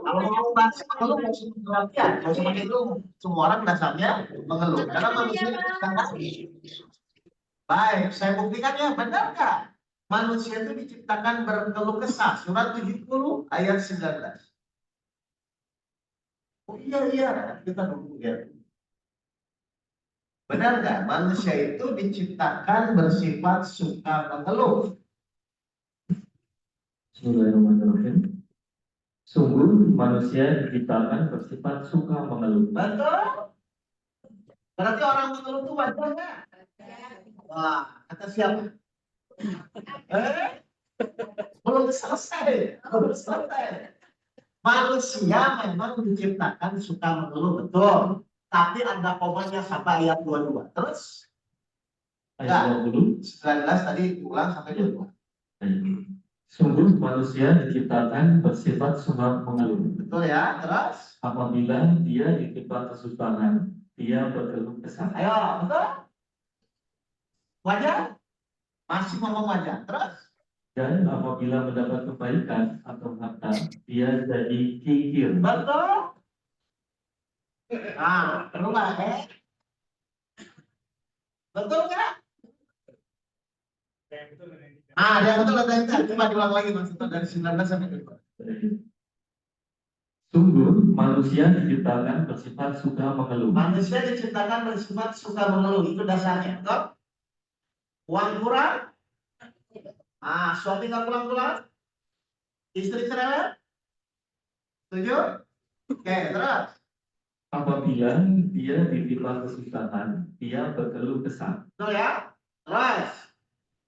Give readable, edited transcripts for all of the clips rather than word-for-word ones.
Kalau mau bahas mengeluh, nggak usah pengertian, nggak usah pakai itu. Semua orang dasarnya mengeluh, karena manusia diciptakan. Baik, saya buktikan ya, benar nggak? Manusia itu diciptakan berkeluh kesah. Surat 70 ayat 19. Oh iya, kita dulu ya. Benar nggak? Manusia itu diciptakan bersifat suka mengeluh. Bismillahirrahmanirrahim. Sungguh manusia diciptakan bersifat suka mengeluh. Betul. Berarti orang mengeluh itu wajar nggak? Wah, kata siapa? Belum selesai. Belum selesai. Manusia memang diciptakan suka mengeluh, betul. Tapi ada komanya sampai ayat 22. Terus? Ayat 20. 19 tadi ulang sampai 22. Sungguh manusia diciptakan bersifat suka mengeluh. Betul ya, terus? Apabila dia ditimpa kesusahan, dia berkeluh kesah. Ayo, betul? Wajar? Masih ngomong wajar. Terus? Dan apabila mendapat kebaikan atau harta, dia jadi kikir. Betul? Nah, perlu nggak, Betul nggak? Ada yang betul ada yang tidak. Coba diulang lagi maksudnya dari 19 sampai 22. Sungguh manusia diciptakan bersifat suka mengeluh. Manusia diciptakan bersifat suka mengeluh, itu dasarnya. Betul? Uang kurang? Suami nggak pulang-pulang? Istri cerewet? Setuju? Oke, terus? Apabila dia ditimpa kesusahan, dia berkeluh kesah. Betul ya? Terus?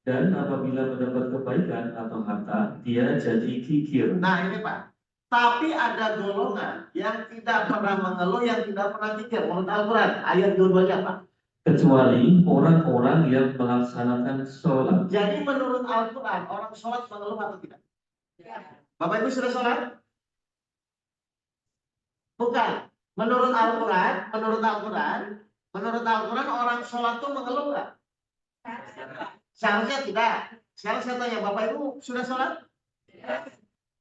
Dan apabila mendapat kebaikan atau harta, dia jadi kikir. Nah ini Pak. Tapi ada golongan yang tidak pernah mengeluh, yang tidak pernah kikir. Menurut Al-Quran, ayat 22-nya Pak. Kecuali orang-orang yang melaksanakan sholat. Jadi menurut Al-Quran, orang sholat mengeluh atau tidak? Bapak Ibu sudah sholat? Bukan. Menurut Al-Quran, orang sholat itu mengeluh nggak? Seharusnya tidak. Sekarang saya tanya, Bapak Ibu sudah sholat?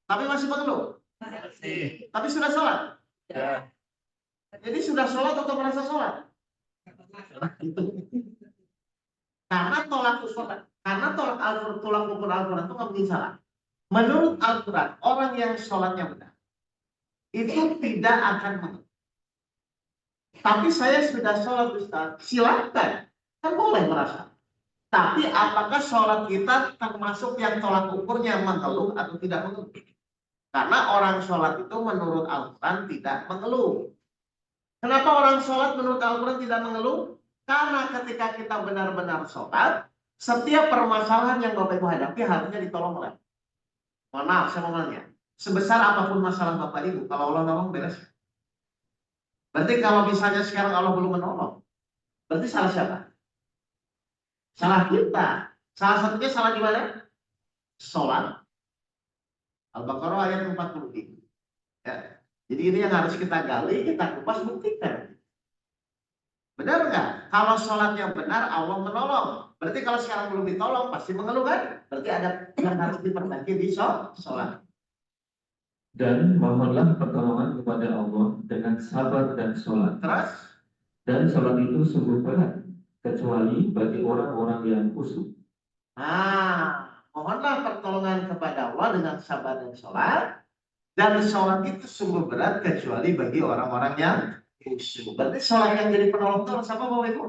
Tapi masih mengeluh? Tapi sudah sholat? Ya. Jadi sudah sholat atau merasa sholat? Karena tolak sholat, karena tolak ukur Al-Quran itu nggak mungkin salah. Menurut Al-Quran, orang yang sholatnya benar itu tidak akan mengeluh. Tapi saya sudah sholat Ustaz, silakan, kan boleh merasa. Tapi apakah sholat kita termasuk yang tolak ukurnya mengeluh atau tidak mengeluh? Karena orang sholat itu menurut Al-Quran tidak mengeluh. Kenapa orang sholat menurut Al-Quran tidak mengeluh? Karena ketika kita benar-benar sholat, setiap permasalahan yang Bapak Ibu hadapi harusnya ditolong oleh. Mohon maaf, saya mau nanya. Sebesar apapun masalah Bapak Ibu, kalau Allah nolong beres. Berarti kalau misalnya sekarang Allah belum menolong, berarti salah siapa? Salah kita. Salah satunya salah di mana? Sholat. Al-Baqarah ayat 43. Ya. Jadi ini yang harus kita gali, kita kupas, buktikan. Benar nggak? Kalau sholatnya benar, Allah menolong. Berarti kalau sekarang belum ditolong, pasti mengeluh kan? Berarti ada yang harus diperbaiki di sholat. Dan mohonlah pertolongan kepada Allah dengan sabar dan sholat. Terus? Dan sholat itu sungguh berat, kecuali bagi orang-orang yang khusyuk. Mohonlah pertolongan kepada Allah dengan sabar dan sholat. Dan sholat itu sungguh berat, kecuali bagi orang-orang yang khusyuk. Berarti sholat yang jadi penolong itu siapa Bapak Ibu?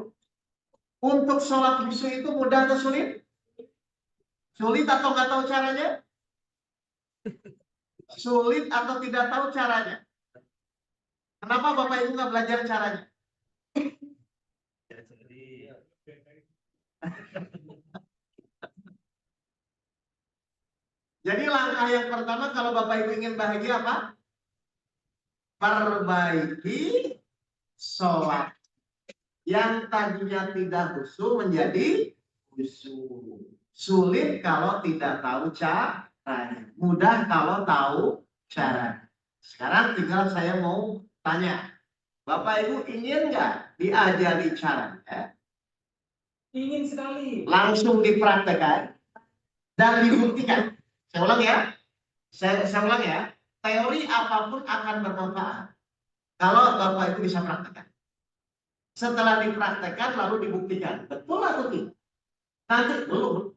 Untuk sholat khusyuk itu mudah atau sulit? Sulit atau nggak tahu caranya? Sulit atau tidak tahu caranya? Kenapa Bapak Ibu nggak belajar caranya? Jadi langkah yang pertama kalau Bapak Ibu ingin bahagia apa? Perbaiki sholat. Yang tadinya tidak khusyuk menjadi khusyuk. Sulit kalau tidak tahu caranya. Mudah kalau tahu caranya. Sekarang tinggal saya mau tanya. Bapak Ibu ingin nggak diajari caranya? Ingin sekali. Langsung dipraktekkan dan dibuktikan. Saya ulang ya. Saya ulang ya. teori apapun akan bermanfaat kalau Bapak Ibu bisa praktekkan. Setelah dipraktekkan lalu dibuktikan. Betul atau tidak? Nanti belum.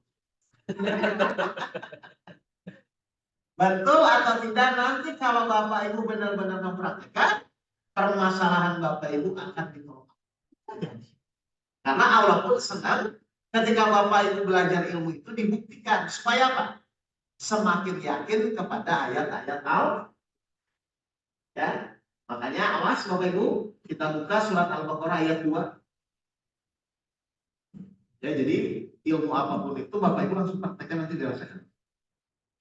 Betul atau tidak, nanti kalau Bapak Ibu benar-benar mempraktekkan, permasalahan Bapak Ibu akan ditolak. Karena Allah pun senang ketika Bapak Ibu belajar ilmu itu dibuktikan. Supaya apa? Semakin yakin kepada ayat-ayat Allah. Ya. Makanya awas Bapak Ibu, kita buka surat Al-Baqarah ayat 2. Ya, jadi ilmu apapun itu Bapak Ibu langsung praktekkan, nanti dirasakan.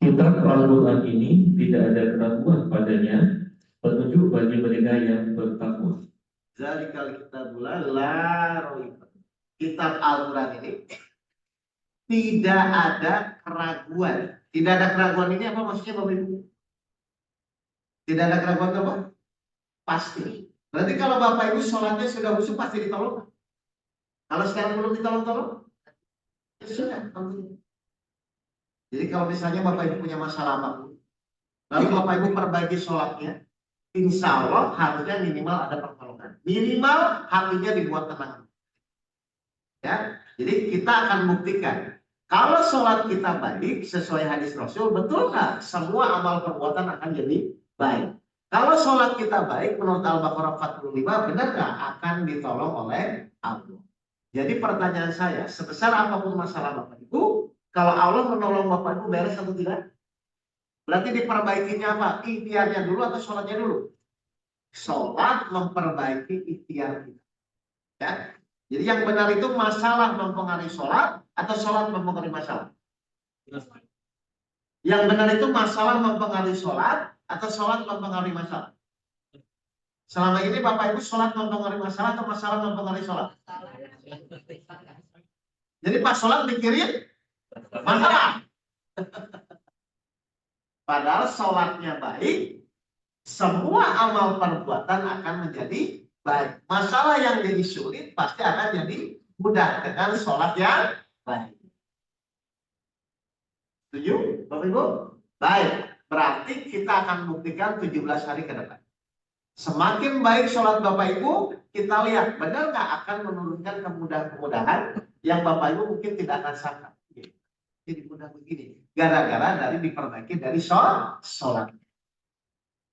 Kitab Al-Quran ini tidak ada keraguan padanya, petunjuk bagi mereka yang bertakwa. Zalikal kitabul la raiba. Kitab Al-Quran ini tidak ada keraguan. Tidak ada keraguan ini apa maksudnya Bapak Ibu? Tidak ada keraguan apa? Pasti. Berarti kalau Bapak Ibu sholatnya sudah khusyuk pasti ditolong. Kalau sekarang belum ditolong-tolong, ya sudah. Jadi kalau misalnya Bapak Ibu punya masalah apapun, lalu Bapak Ibu perbaiki sholatnya, insya Allah harusnya minimal ada pertolongan. Minimal hatinya dibuat tenang. Ya, jadi kita akan buktikan. Kalau sholat kita baik sesuai hadis Rasul, betul nggak? Semua amal perbuatan akan jadi baik. Kalau sholat kita baik menurut Al-Baqarah 45, benar nggak akan ditolong oleh Allah? Jadi pertanyaan saya, sebesar apapun masalah Bapak Ibu, kalau Allah menolong Bapak Ibu beres atau tidak? Berarti diperbaikinya apa? Ikhtiarnya dulu atau sholatnya dulu? Sholat memperbaiki ikhtiar kita. Ya. Jadi yang benar itu masalah mempengaruhi sholat atau sholat mempengaruhi masalah? Yang benar itu masalah mempengaruhi sholat atau sholat mempengaruhi masalah? Selama ini Bapak Ibu sholat mempengaruhi masalah atau masalah mempengaruhi sholat? Jadi pas sholat mikirin masalah. Padahal sholatnya baik, semua amal perbuatan akan menjadi baik. Masalah yang jadi sulit pasti akan jadi mudah dengan sholat yang baik. Setuju, Bapak Ibu? Baik, berarti kita akan buktikan 17 hari ke depan. Semakin baik sholat Bapak Ibu, kita lihat benar nggak akan menurunkan kemudahan-kemudahan yang Bapak Ibu mungkin tidak akan sangka. Jadi mudah begini, gara-gara dari diperbaiki dari sholat.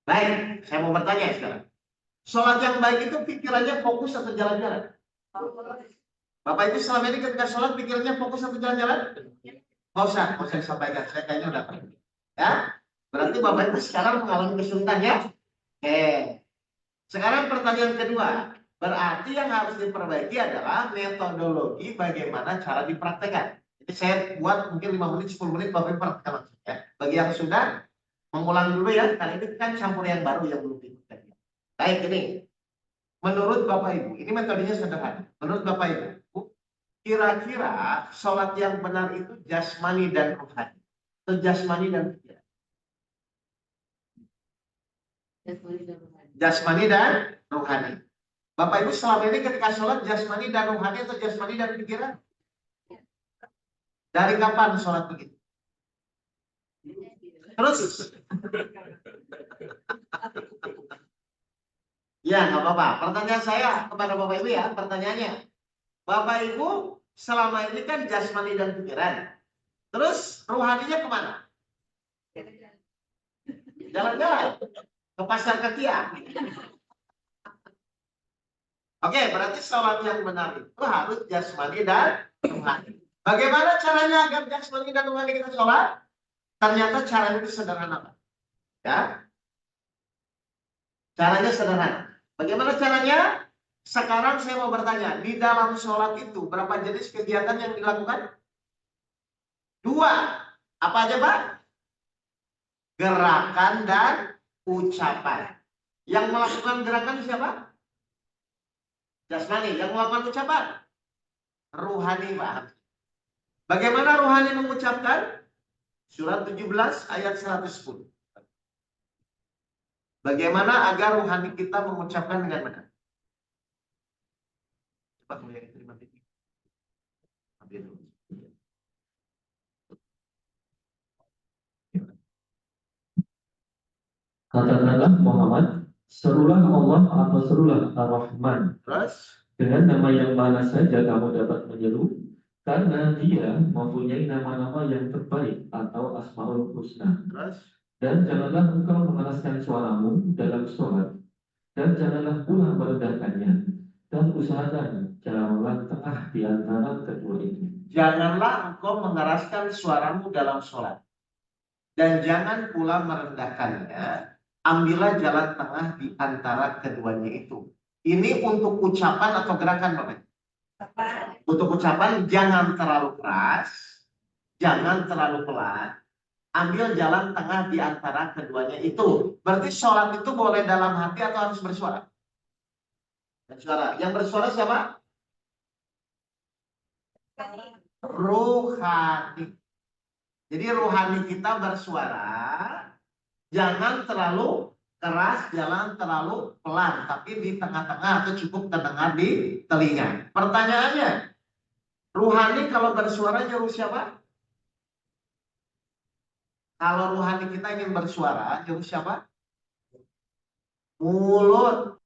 Baik, saya mau bertanya sekarang. Sholat yang baik itu pikirannya fokus atau jalan-jalan? Bapak Ibu selama ini ketika sholat pikirannya fokus atau jalan-jalan? Nggak usah disampaikan. Saya kayaknya udah pergi. Ya, berarti Bapak Ibu sekarang mengalami kesulitan ya? Oke. Sekarang pertanyaan kedua. Berarti yang harus diperbaiki adalah metodologi bagaimana cara dipraktekkan. Jadi saya buat mungkin 5 menit, 10 menit Bapak Ibu praktekkan langsung ya. Bagi yang sudah, mengulang dulu ya. Karena ini kan campur yang baru yang belum diikutkan. Baik, ini. Menurut Bapak Ibu, ini metodenya sederhana. Menurut Bapak Ibu, kira-kira sholat yang benar itu jasmani dan rohani? Atau jasmani dan pikiran? Jasmani dan rohani. Bapak Ibu selama ini ketika sholat jasmani dan rohani atau jasmani dan pikiran? Dari kapan sholat begitu? Terus? Ya, nggak apa-apa. Pertanyaan saya kepada Bapak Ibu ya, pertanyaannya. Bapak Ibu selama ini kan jasmani dan pikiran. Terus rohaninya kemana? Jalan-jalan. Ke pasar Ketia. Oke, berarti sholat yang benar itu harus jasmani dan rohani. Bagaimana caranya agar jasmani dan rohani kita sholat? Ternyata caranya itu sederhana, Pak. Ya, caranya sederhana. Bagaimana caranya? Sekarang saya mau bertanya, di dalam sholat itu berapa jenis kegiatan yang dilakukan? 2. Apa aja, Pak? Gerakan dan ucapan. Yang melakukan gerakan siapa? Jasmani. Yang melakukan ucapan? Ruhani, Pak. Bagaimana ruhani mengucapkan? Surat 17 ayat 110. Bagaimana agar ruhani kita mengucapkan dengan benar? Coba yang terima kasih. Ambil dulu. Katakanlah Muhammad, serulah Allah atau serulah Ar-Rahman. Terus, Dengan nama yang mana saja kamu dapat menyeru, karena dia mempunyai nama-nama yang terbaik atau Asmaul Husna. terus. Dan janganlah engkau mengeraskan suaramu dalam sholat, dan janganlah pula merendahkannya, dan usahakan jalanlah tengah di antara kedua itu. Janganlah engkau mengeraskan suaramu dalam sholat. Dan jangan pula merendahkannya. Ambillah jalan tengah di antara keduanya itu. Ini untuk ucapan atau gerakan, Bapak? Untuk ucapan, jangan terlalu keras, jangan terlalu pelan. Ambil jalan tengah di antara keduanya itu. Berarti sholat itu boleh dalam hati atau harus bersuara? Bersuara. Yang bersuara siapa? Ruhani. Jadi rohani kita bersuara, jangan terlalu keras, jangan terlalu pelan, tapi di tengah-tengah atau cukup terdengar di telinga. Pertanyaannya, rohani kalau bersuara nyuruh siapa? Kalau rohani kita ingin bersuara, nyuruh siapa? Mulut.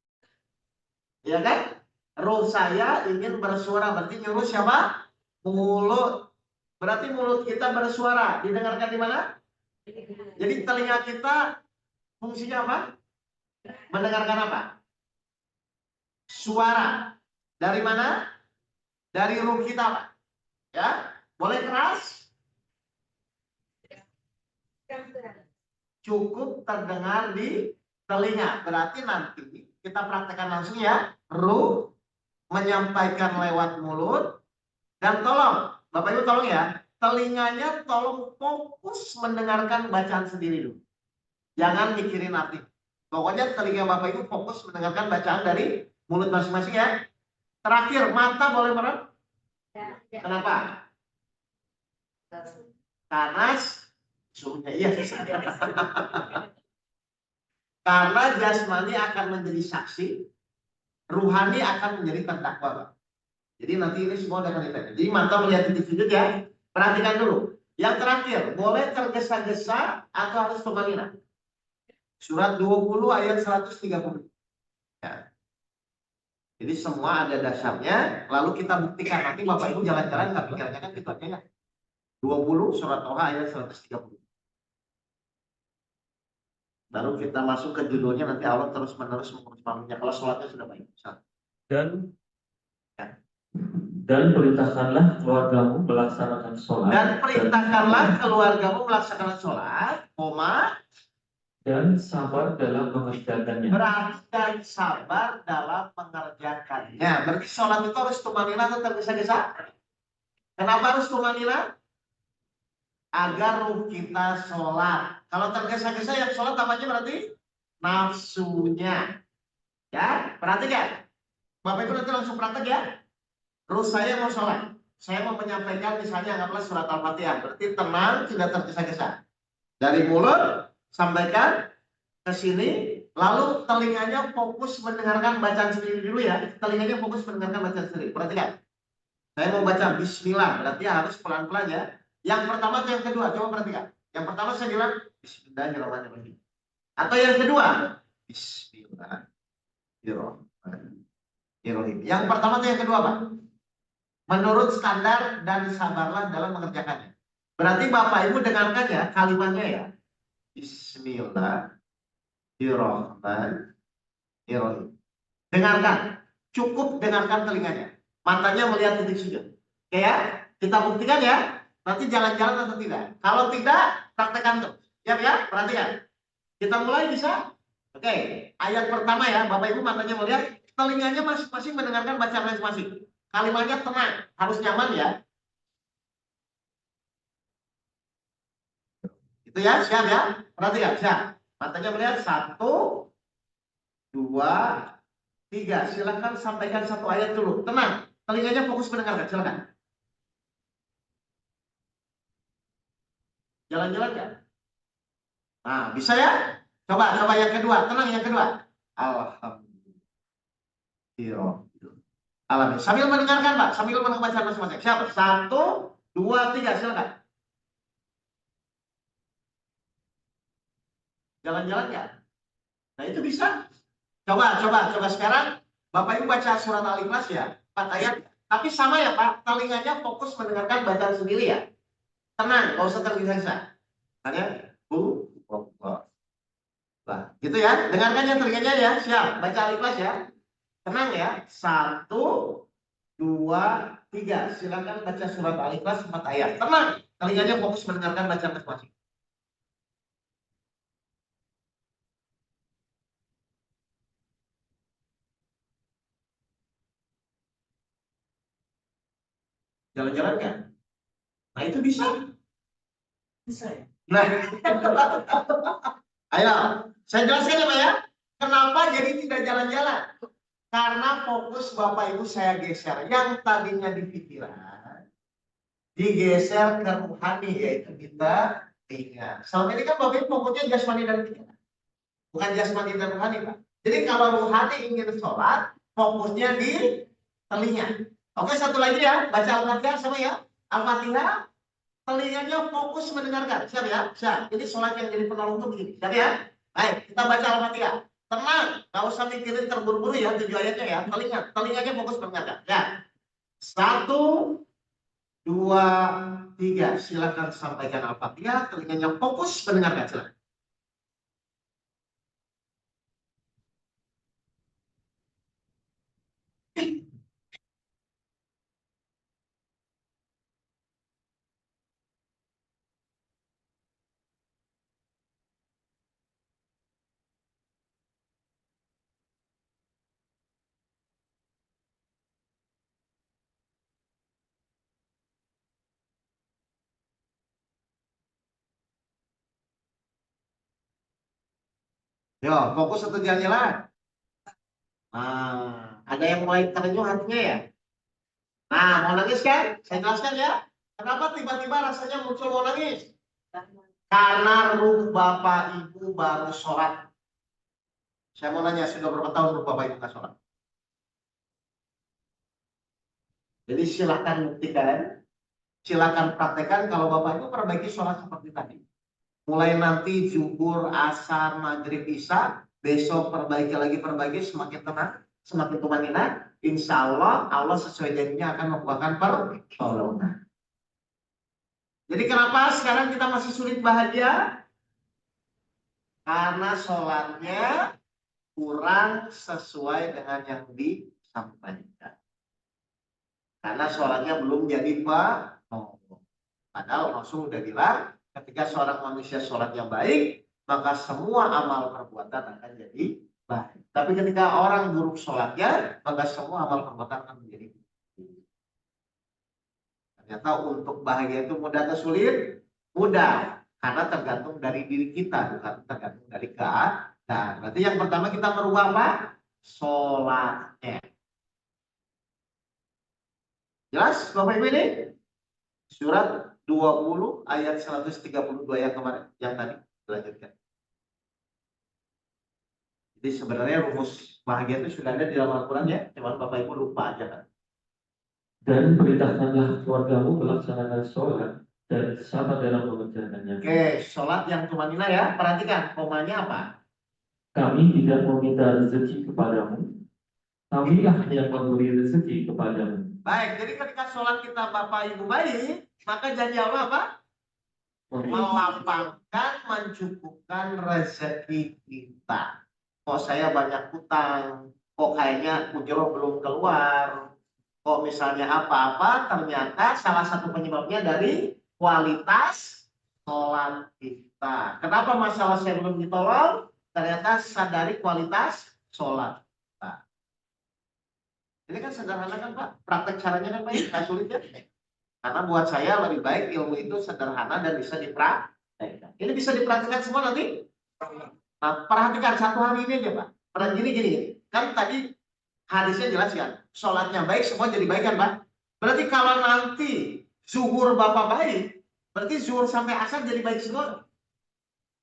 Ya kan? Roh saya ingin bersuara, berarti nyuruh siapa? Mulut. Berarti mulut kita bersuara, didengarkan di mana? Jadi telinga kita fungsinya apa? Mendengarkan apa? Suara. Dari mana? Dari ruh kita, Pak. Ya, boleh keras? Cukup terdengar di telinga. Berarti nanti kita praktekkan langsung ya. Ruh menyampaikan lewat mulut. Dan tolong, Bapak Ibu tolong ya. Telinganya tolong fokus mendengarkan bacaan sendiri dulu. Jangan mikirin arti. Pokoknya telinga Bapak Ibu fokus mendengarkan bacaan dari mulut masing-masing ya. Terakhir, mata boleh merem? Kenapa? Karena suhunya iya. Karena jasmani akan menjadi saksi, ruhani akan menjadi terdakwa, Pak. Jadi nanti ini semua akan ditanya. Jadi mata melihat titik sujud ya. Perhatikan dulu. Yang terakhir, boleh tergesa-gesa atau harus tumanina? Surat 20 ayat 130. Ya. Jadi semua ada dasarnya, lalu kita buktikan. Nanti Bapak Ibu jalan-jalan nggak pikirnya kan gitu aja ya. 20 surat Toha ayat 130. Baru kita masuk ke judulnya, nanti Allah terus-menerus mengurus manusia. Kalau sholatnya sudah baik. Dan Ya. dan perintahkanlah keluargamu melaksanakan sholat. Dan perintahkanlah keluargamu melaksanakan sholat, dan sabar dalam mengerjakannya. Berarti dan sabar dalam mengerjakannya. Berarti sholat itu harus tumanina atau tergesa-gesa? Kenapa harus tumanina? Agar ruh kita sholat. Kalau tergesa-gesa yang sholat namanya berarti nafsunya. Ya, perhatikan. Bapak Ibu nanti langsung praktek ya. Ruh saya mau sholat. Saya mau menyampaikan misalnya anggaplah surat Al-Fatihah. Berarti tenang, tidak tergesa-gesa. Dari mulut, sampaikan ke sini. Lalu telinganya fokus mendengarkan bacaan sendiri dulu ya. Telinganya fokus mendengarkan bacaan sendiri. Perhatikan. Saya mau baca Bismillah. Berarti harus pelan-pelan ya. Yang pertama atau yang kedua? Coba perhatikan. Yang pertama saya bilang Bismillahirrahmanirrahim. Atau yang kedua Bismillahirrahmanirrahim. Yang pertama atau yang kedua, Pak? Menurut standar dan sabarlah dalam mengerjakannya. Berarti Bapak Ibu dengarkan ya kalimatnya ya. Bismillahirrahmanirrahim. Dengarkan. Cukup dengarkan telinganya. Matanya melihat titik sujud. Oke ya? Kita buktikan ya. Nanti jalan-jalan atau tidak. Kalau tidak, praktekkan tuh. Siap ya? Perhatikan. Kita mulai bisa? Oke. Ayat pertama ya. Bapak Ibu matanya melihat. Telinganya masing-masing mendengarkan bacaan masing-masing. Kalimatnya tenang. Harus nyaman ya. Itu ya. Siap ya? Perhatikan. Siap. Matanya melihat. 1, 2, 3. Silakan sampaikan satu ayat dulu. Tenang. Telinganya fokus mendengarkan. Silakan. Jalan-jalan ya? Nah, bisa ya? Coba yang kedua. Tenang yang kedua. Alhamdulillah. Alhamdulillah. Sambil mendengarkan, Pak. Sambil membaca masing-masing. Siapa? 1, 2, 3. Silakan. Jalan-jalan ya? Nah itu bisa. Coba sekarang Bapak Ibu baca surat Al-Ikhlas ya, 4 ayat. Tapi sama ya Pak, telinganya fokus mendengarkan bacaan sendiri ya. Tenang, nggak usah tergesa-gesa. Makanya, Bu, nah, gitu ya. Dengarkan ya telinganya ya. Siap, baca Al-Ikhlas ya. Tenang ya. 1, 2, 3. Silakan baca surat Al-Ikhlas 4 ayat. Tenang, telinganya fokus mendengarkan bacaan masing-masing. Jalan-jalan kan? Nah itu bisa. Bisa ya. Nah, ayo, saya jelaskan ya Pak ya. Kenapa jadi tidak jalan-jalan? Karena fokus Bapak Ibu saya geser. Yang tadinya di pikiran, digeser ke rohani, yaitu kita ingat. Selama ini kan Bapak Ibu fokusnya jasmani dan pikiran. Bukan jasmani dan rohani Pak. Jadi kalau rohani ingin sholat, fokusnya di telinga. Oke, satu lagi ya. Baca Al-Fatihah sama ya. Al-Fatihah, telinganya fokus mendengarkan. Siap ya? Siap. Jadi sholat yang jadi penolong itu begini. Siap ya? Baik, kita baca Al-Fatihah. Tenang, nggak usah mikirin terburu-buru ya 7 ayatnya ya. Telinganya fokus mendengarkan. Ya. 1, 2, 3. Silakan sampaikan Al-Fatihah. Telinganya fokus mendengarkan. Silakan. Yo, fokus atau jalan-jalan? Ada yang mulai terenyuh hatinya ya? Nah, mau nangis kan? Saya jelaskan ya. Kenapa tiba-tiba rasanya muncul mau nangis? Karena ruh Bapak Ibu baru sholat. Saya mau nanya, sudah berapa tahun ruh Bapak Ibu nggak sholat? Jadi silahkan buktikan, silahkan praktekkan kalau Bapak Ibu perbaiki sholat seperti tadi. Mulai nanti zuhur, asar, maghrib, isya, besok perbaiki, semakin tenang, semakin tumanina, insya Allah, Allah sesuai janjinya akan membuahkan pertolongan. Jadi kenapa sekarang kita masih sulit bahagia? Karena sholatnya kurang sesuai dengan yang disampaikan. Karena sholatnya belum jadi penolong. Padahal Rasul sudah bilang, ketika seorang manusia sholatnya baik, maka semua amal perbuatan akan jadi baik. Tapi ketika orang buruk sholatnya, maka semua amal perbuatan akan menjadi buruk. Ternyata untuk bahagia itu mudah atau sulit? Mudah. Karena tergantung dari diri kita, bukan tergantung dari keadaan. Berarti yang pertama kita merubah apa? Sholatnya. Jelas Bapak Ibu ini? Surat 20 ayat 132 yang kemarin, yang tadi dilanjutkan. Jadi sebenarnya rumus bahagia itu sudah ada di dalam Al-Quran ya, cuma Bapak Ibu lupa aja kan. Dan perintahkanlah keluargamu melaksanakan sholat dan sabar dalam mengerjakannya. Oke, sholat yang tumanina ya, perhatikan komanya apa? Kami tidak meminta rezeki kepadamu, kamilah yang memberi rezeki kepadamu. Baik, jadi ketika sholat kita Bapak Ibu baik, maka janji Allah apa? Melapangkan, mencukupkan rezeki kita. Kok saya banyak hutang, kok kayaknya ujroh belum keluar, kok misalnya apa-apa, ternyata salah satu penyebabnya dari kualitas sholat kita. Kenapa masalah saya belum ditolong? Ternyata sadari kualitas sholat kita. Ini kan sederhana kan Pak? Praktek caranya kan Pak, nggak sulit ya? Karena buat saya lebih baik ilmu itu sederhana dan bisa dipraktekkan. Ini bisa dipraktekkan semua nanti? Nah, perhatikan satu hari ini aja Pak. Gini. Kan tadi hadisnya jelas kan? Sholatnya baik, semua jadi baik kan Pak? Berarti kalau nanti zuhur Bapak baik, berarti zuhur sampai asar jadi baik semua.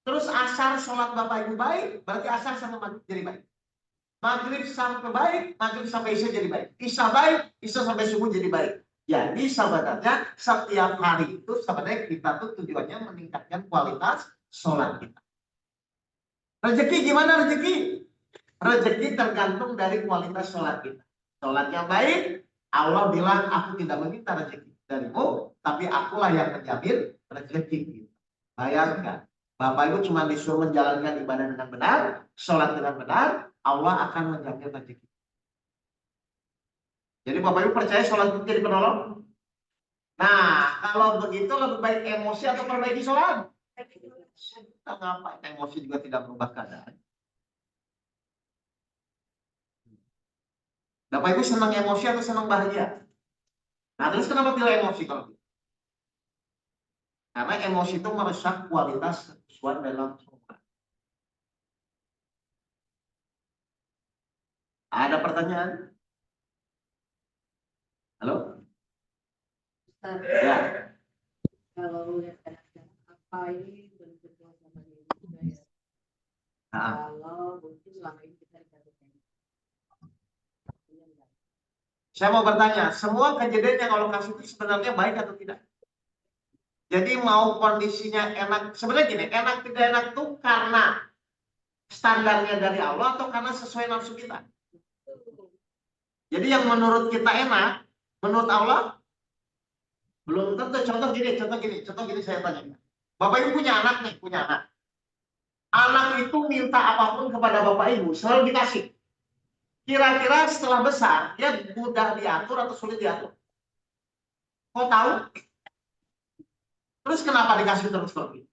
Terus asar sholat Bapak Ibu baik, berarti asar sama maghrib jadi baik. Maghrib sampai baik, maghrib sampai isya jadi baik. Isya baik, isya sampai subuh jadi baik. Jadi sebenarnya setiap hari itu sebenarnya kita tuh tujuannya meningkatkan kualitas sholat kita. Rezeki gimana rezeki? Rezeki tergantung dari kualitas sholat kita. Sholat yang baik, Allah bilang aku tidak meminta rezeki darimu, tapi akulah yang menjamin rezeki kita. Bayangkan, Bapak Ibu cuma disuruh menjalankan ibadah dengan benar, sholat dengan benar, Allah akan menjamin rezeki. Jadi Bapak Ibu percaya sholat itu jadi penolong? Nah, kalau begitu lebih baik emosi atau perbaiki sholat? Kita ngapain emosi juga tidak berubah keadaan. Bapak Ibu senang emosi atau senang bahagia? Nah, terus kenapa pilih emosi kalau gitu? Karena emosi itu merusak kualitas kesusuan dalam sholat. Ada pertanyaan? Halo? Ustaz, Ya. kalau lihat anak-anak apa ini bentuk suasana juga ya. Nah, Kalau mungkin selama ini kita dikatakan saya mau bertanya, semua kejadian yang Allah kasih itu sebenarnya baik atau tidak? Jadi mau kondisinya enak, sebenarnya gini, enak tidak enak itu karena standarnya dari Allah atau karena sesuai nafsu kita? Jadi yang menurut kita enak, menurut Allah belum tentu. Contoh gini saya tanya. Bapak Ibu punya anak nih, punya anak. Anak itu minta apapun kepada Bapak Ibu, selalu dikasih. Kira-kira setelah besar, dia mudah diatur atau sulit diatur? Kau tahu? Terus kenapa dikasih terus lagi?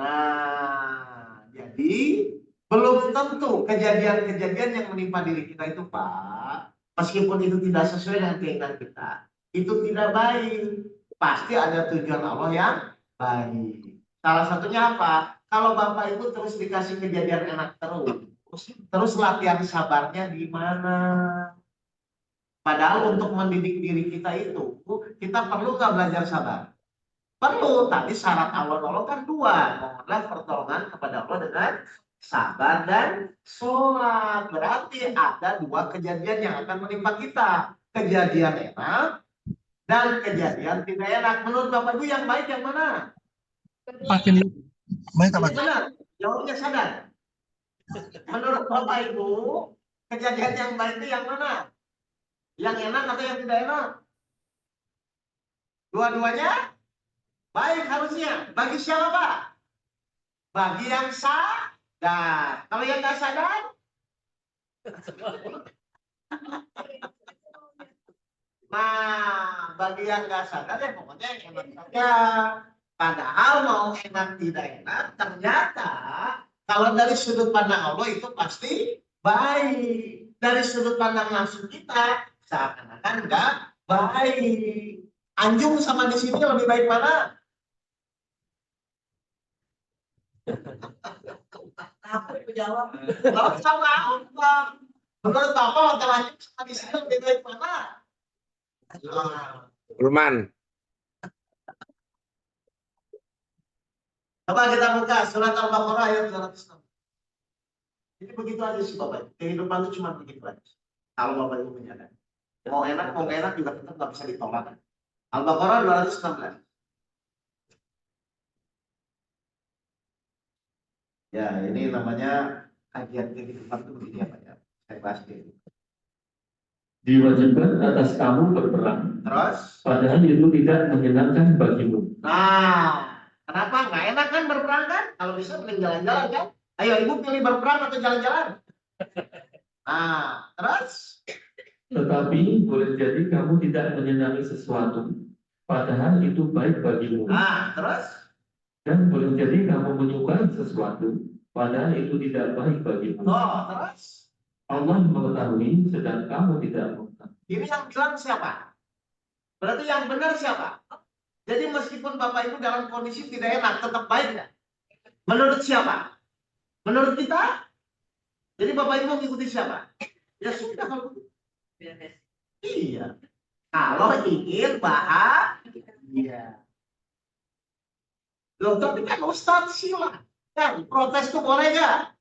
Nah, jadi belum tentu kejadian-kejadian yang menimpa diri kita itu, Pak, meskipun itu tidak sesuai dengan keinginan kita, itu tidak baik. Pasti ada tujuan Allah yang baik. Salah satunya apa? Kalau Bapak Ibu terus dikasih kejadian enak terus latihan sabarnya di mana? Padahal untuk mendidik diri kita itu, kita perlu nggak belajar sabar? Perlu, tapi syarat Allah nolong kan dua. Mohonlah pertolongan kepada Allah dengan sabar dan sholat. Berarti ada dua kejadian yang akan menimpa kita. Kejadian enak dan kejadian tidak enak. Menurut Bapak Ibu yang baik yang mana? Makin baik Ini apa? benar, jawabnya sadar. Menurut Bapak Ibu, kejadian yang baik itu yang mana? Yang enak atau yang tidak enak? Dua-duanya baik harusnya. Bagi siapa, Pak? Bagi yang sadar. Kalau yang nggak sadar, nah, bagi yang nggak sadar ya pokoknya yang enak saja. Padahal mau enak tidak enak, ternyata kalau dari sudut pandang Allah itu pasti baik. Dari sudut pandang nafsu kita, seakan-akan nggak baik. Anjung sama di sini lebih baik mana? apa jawab? Kalau sama apa? Menurut Bapak hotel anjung sama di sini lebih baik mana? Nah, Ruman. coba kita buka surat Al-Baqarah ayat 206. Jadi begitu aja sih Bapak. Kehidupan itu cuma begitu aja. Kalau Bapak Ibu menyadari. Mau enak, mau gak enak juga tetap nggak bisa ditolak. Al-Baqarah 216. Ya, ini namanya kajian kehidupan itu begini apa ya? Saya bahas dulu. Diwajibkan atas kamu berperang, Terus? padahal itu tidak menyenangkan bagimu. Nah, kenapa nggak enak kan berperang kan? Kalau bisa mending jalan-jalan kan? Ayo Ibu pilih berperang atau jalan-jalan? Nah, terus? Tetapi boleh jadi kamu tidak menyenangi sesuatu, padahal itu baik bagimu. Nah, terus? Dan boleh jadi kamu menyukai sesuatu, padahal itu tidak baik bagimu. Oh, terus? Allah mengetahui, sedang kamu tidak mengetahui. Ini yang bilang siapa? Berarti yang benar siapa? Jadi meskipun Bapak Ibu dalam kondisi tidak enak, tetap baik nggak? Menurut siapa? Menurut kita? Jadi Bapak Ibu mengikuti siapa? Ya sudah kalau begitu. Iya. Kalau ingin bahagia. Loh, tapi kan Ustadz silakan. Protes itu boleh nggak?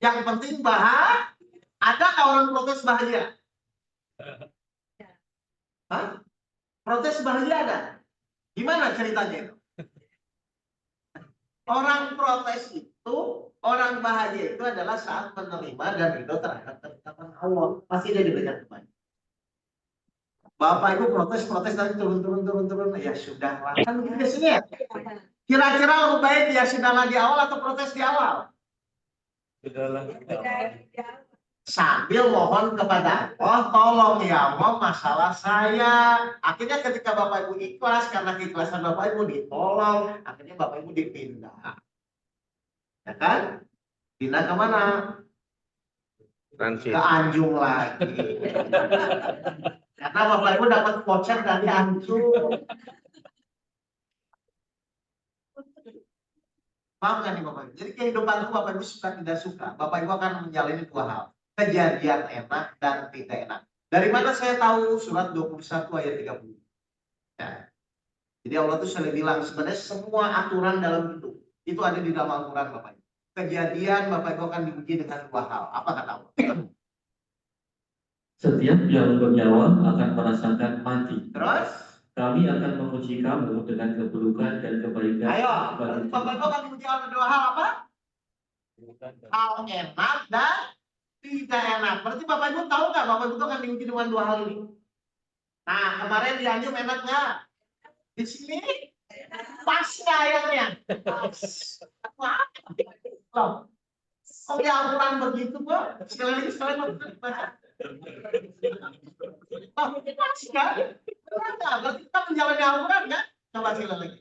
Yang penting bahagia. Ada nggak orang protes bahagia? Hah? Protes bahagia ada? Gimana ceritanya itu? Orang protes itu, orang bahagia itu adalah saat menerima dan ridho terhadap ketetapan Allah. Pasti dia diberikan kembali. Bapak Ibu protes nanti turun. Ya sudah lah. Kan begitu biasanya. Kira-kira lebih baik ya sudahlah di awal atau protes di awal? Sambil mohon kepada Allah, tolong ya Allah masalah saya. Akhirnya ketika Bapak Ibu ikhlas, karena keikhlasan Bapak Ibu ditolong, akhirnya Bapak Ibu dipindah. Ya kan? Pindah ke mana? Transit. Ke Anjung lagi. Karena Bapak Ibu dapat voucher dari Anjung. Paham kan nih Bapak Ibu? Jadi kehidupan itu Bapak Ibu suka tidak suka, Bapak Ibu akan menjalani dua hal. Kejadian enak dan tidak enak. Dari mana saya tahu? Surat 21 ayat 30. Ya. Jadi Allah tuh selalu bilang sebenarnya semua aturan dalam hidup itu ada di dalam Al-Quran Bapak Ibu. Kejadian Bapak Ibu akan diuji dengan dua hal. Apa kata Allah? Setiap yang bernyawa akan merasakan mati. Terus? Kami akan menguji kamu dengan keburukan dan kebaikan. Ayo, berarti Bapak Ibu akan diuji oleh dua hal apa? Hal enak dan tidak enak. Berarti Bapak Ibu tahu nggak Bapak Ibu akan diuji dengan dua hal ini? Nah, kemarin di Anjum enak nggak? Di sini pas nggak ayatnya? Pas. Loh, kok di Al-Quran begitu kok? Sekali lagi baca. Pas kan? Berarti kita menjalani Al-Quran kan? Coba sekali lagi.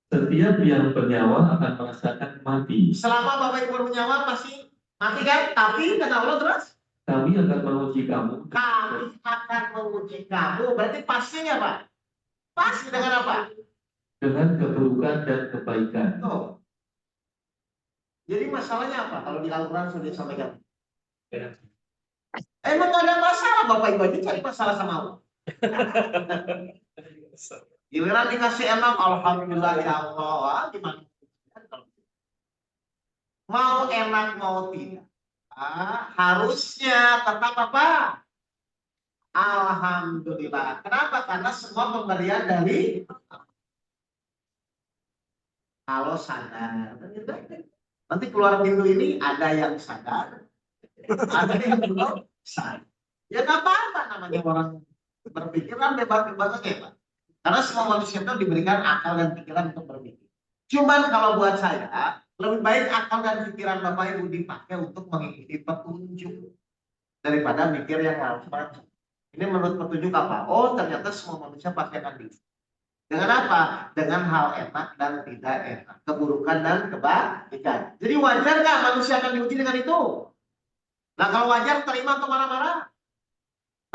Setiap yang bernyawa akan merasakan mati. Selama Bapak Ibu bernyawa pasti mati kan? Tapi kata Allah terus? Kami akan menguji kamu. Kami akan menguji kamu. Berarti pastinya Pak? Pasti dengan apa? Dengan keburukan dan kebaikan. Tuh. Jadi masalahnya apa? Kalau di Al-Quran sudah disampaikan. Emang gak ada masalah Bapak Ibu aja cari masalah sama Allah. Giliran dikasih enak, alhamdulillah ya Allah. Gimana? Mau enak mau tidak. Harusnya tetap apa? Alhamdulillah. Kenapa? Karena semua pemberian dari kalau sadar. Nanti keluar pintu ini ada yang sadar, ada yang belum sadar. Ya nggak apa-apa namanya orang berpikiran bebas-bebas aja Pak. Karena semua manusia itu diberikan akal dan pikiran untuk berpikir. Cuman kalau buat saya, lebih baik akal dan pikiran Bapak Ibu dipakai untuk mengikuti petunjuk daripada mikir yang lalu. Ini menurut petunjuk apa? Oh ternyata semua manusia pasti akan diuji. Dengan apa? Dengan hal enak dan tidak enak, keburukan dan kebaikan. Jadi wajar nggak manusia akan diuji dengan itu? Nah kalau wajar terima atau marah-marah?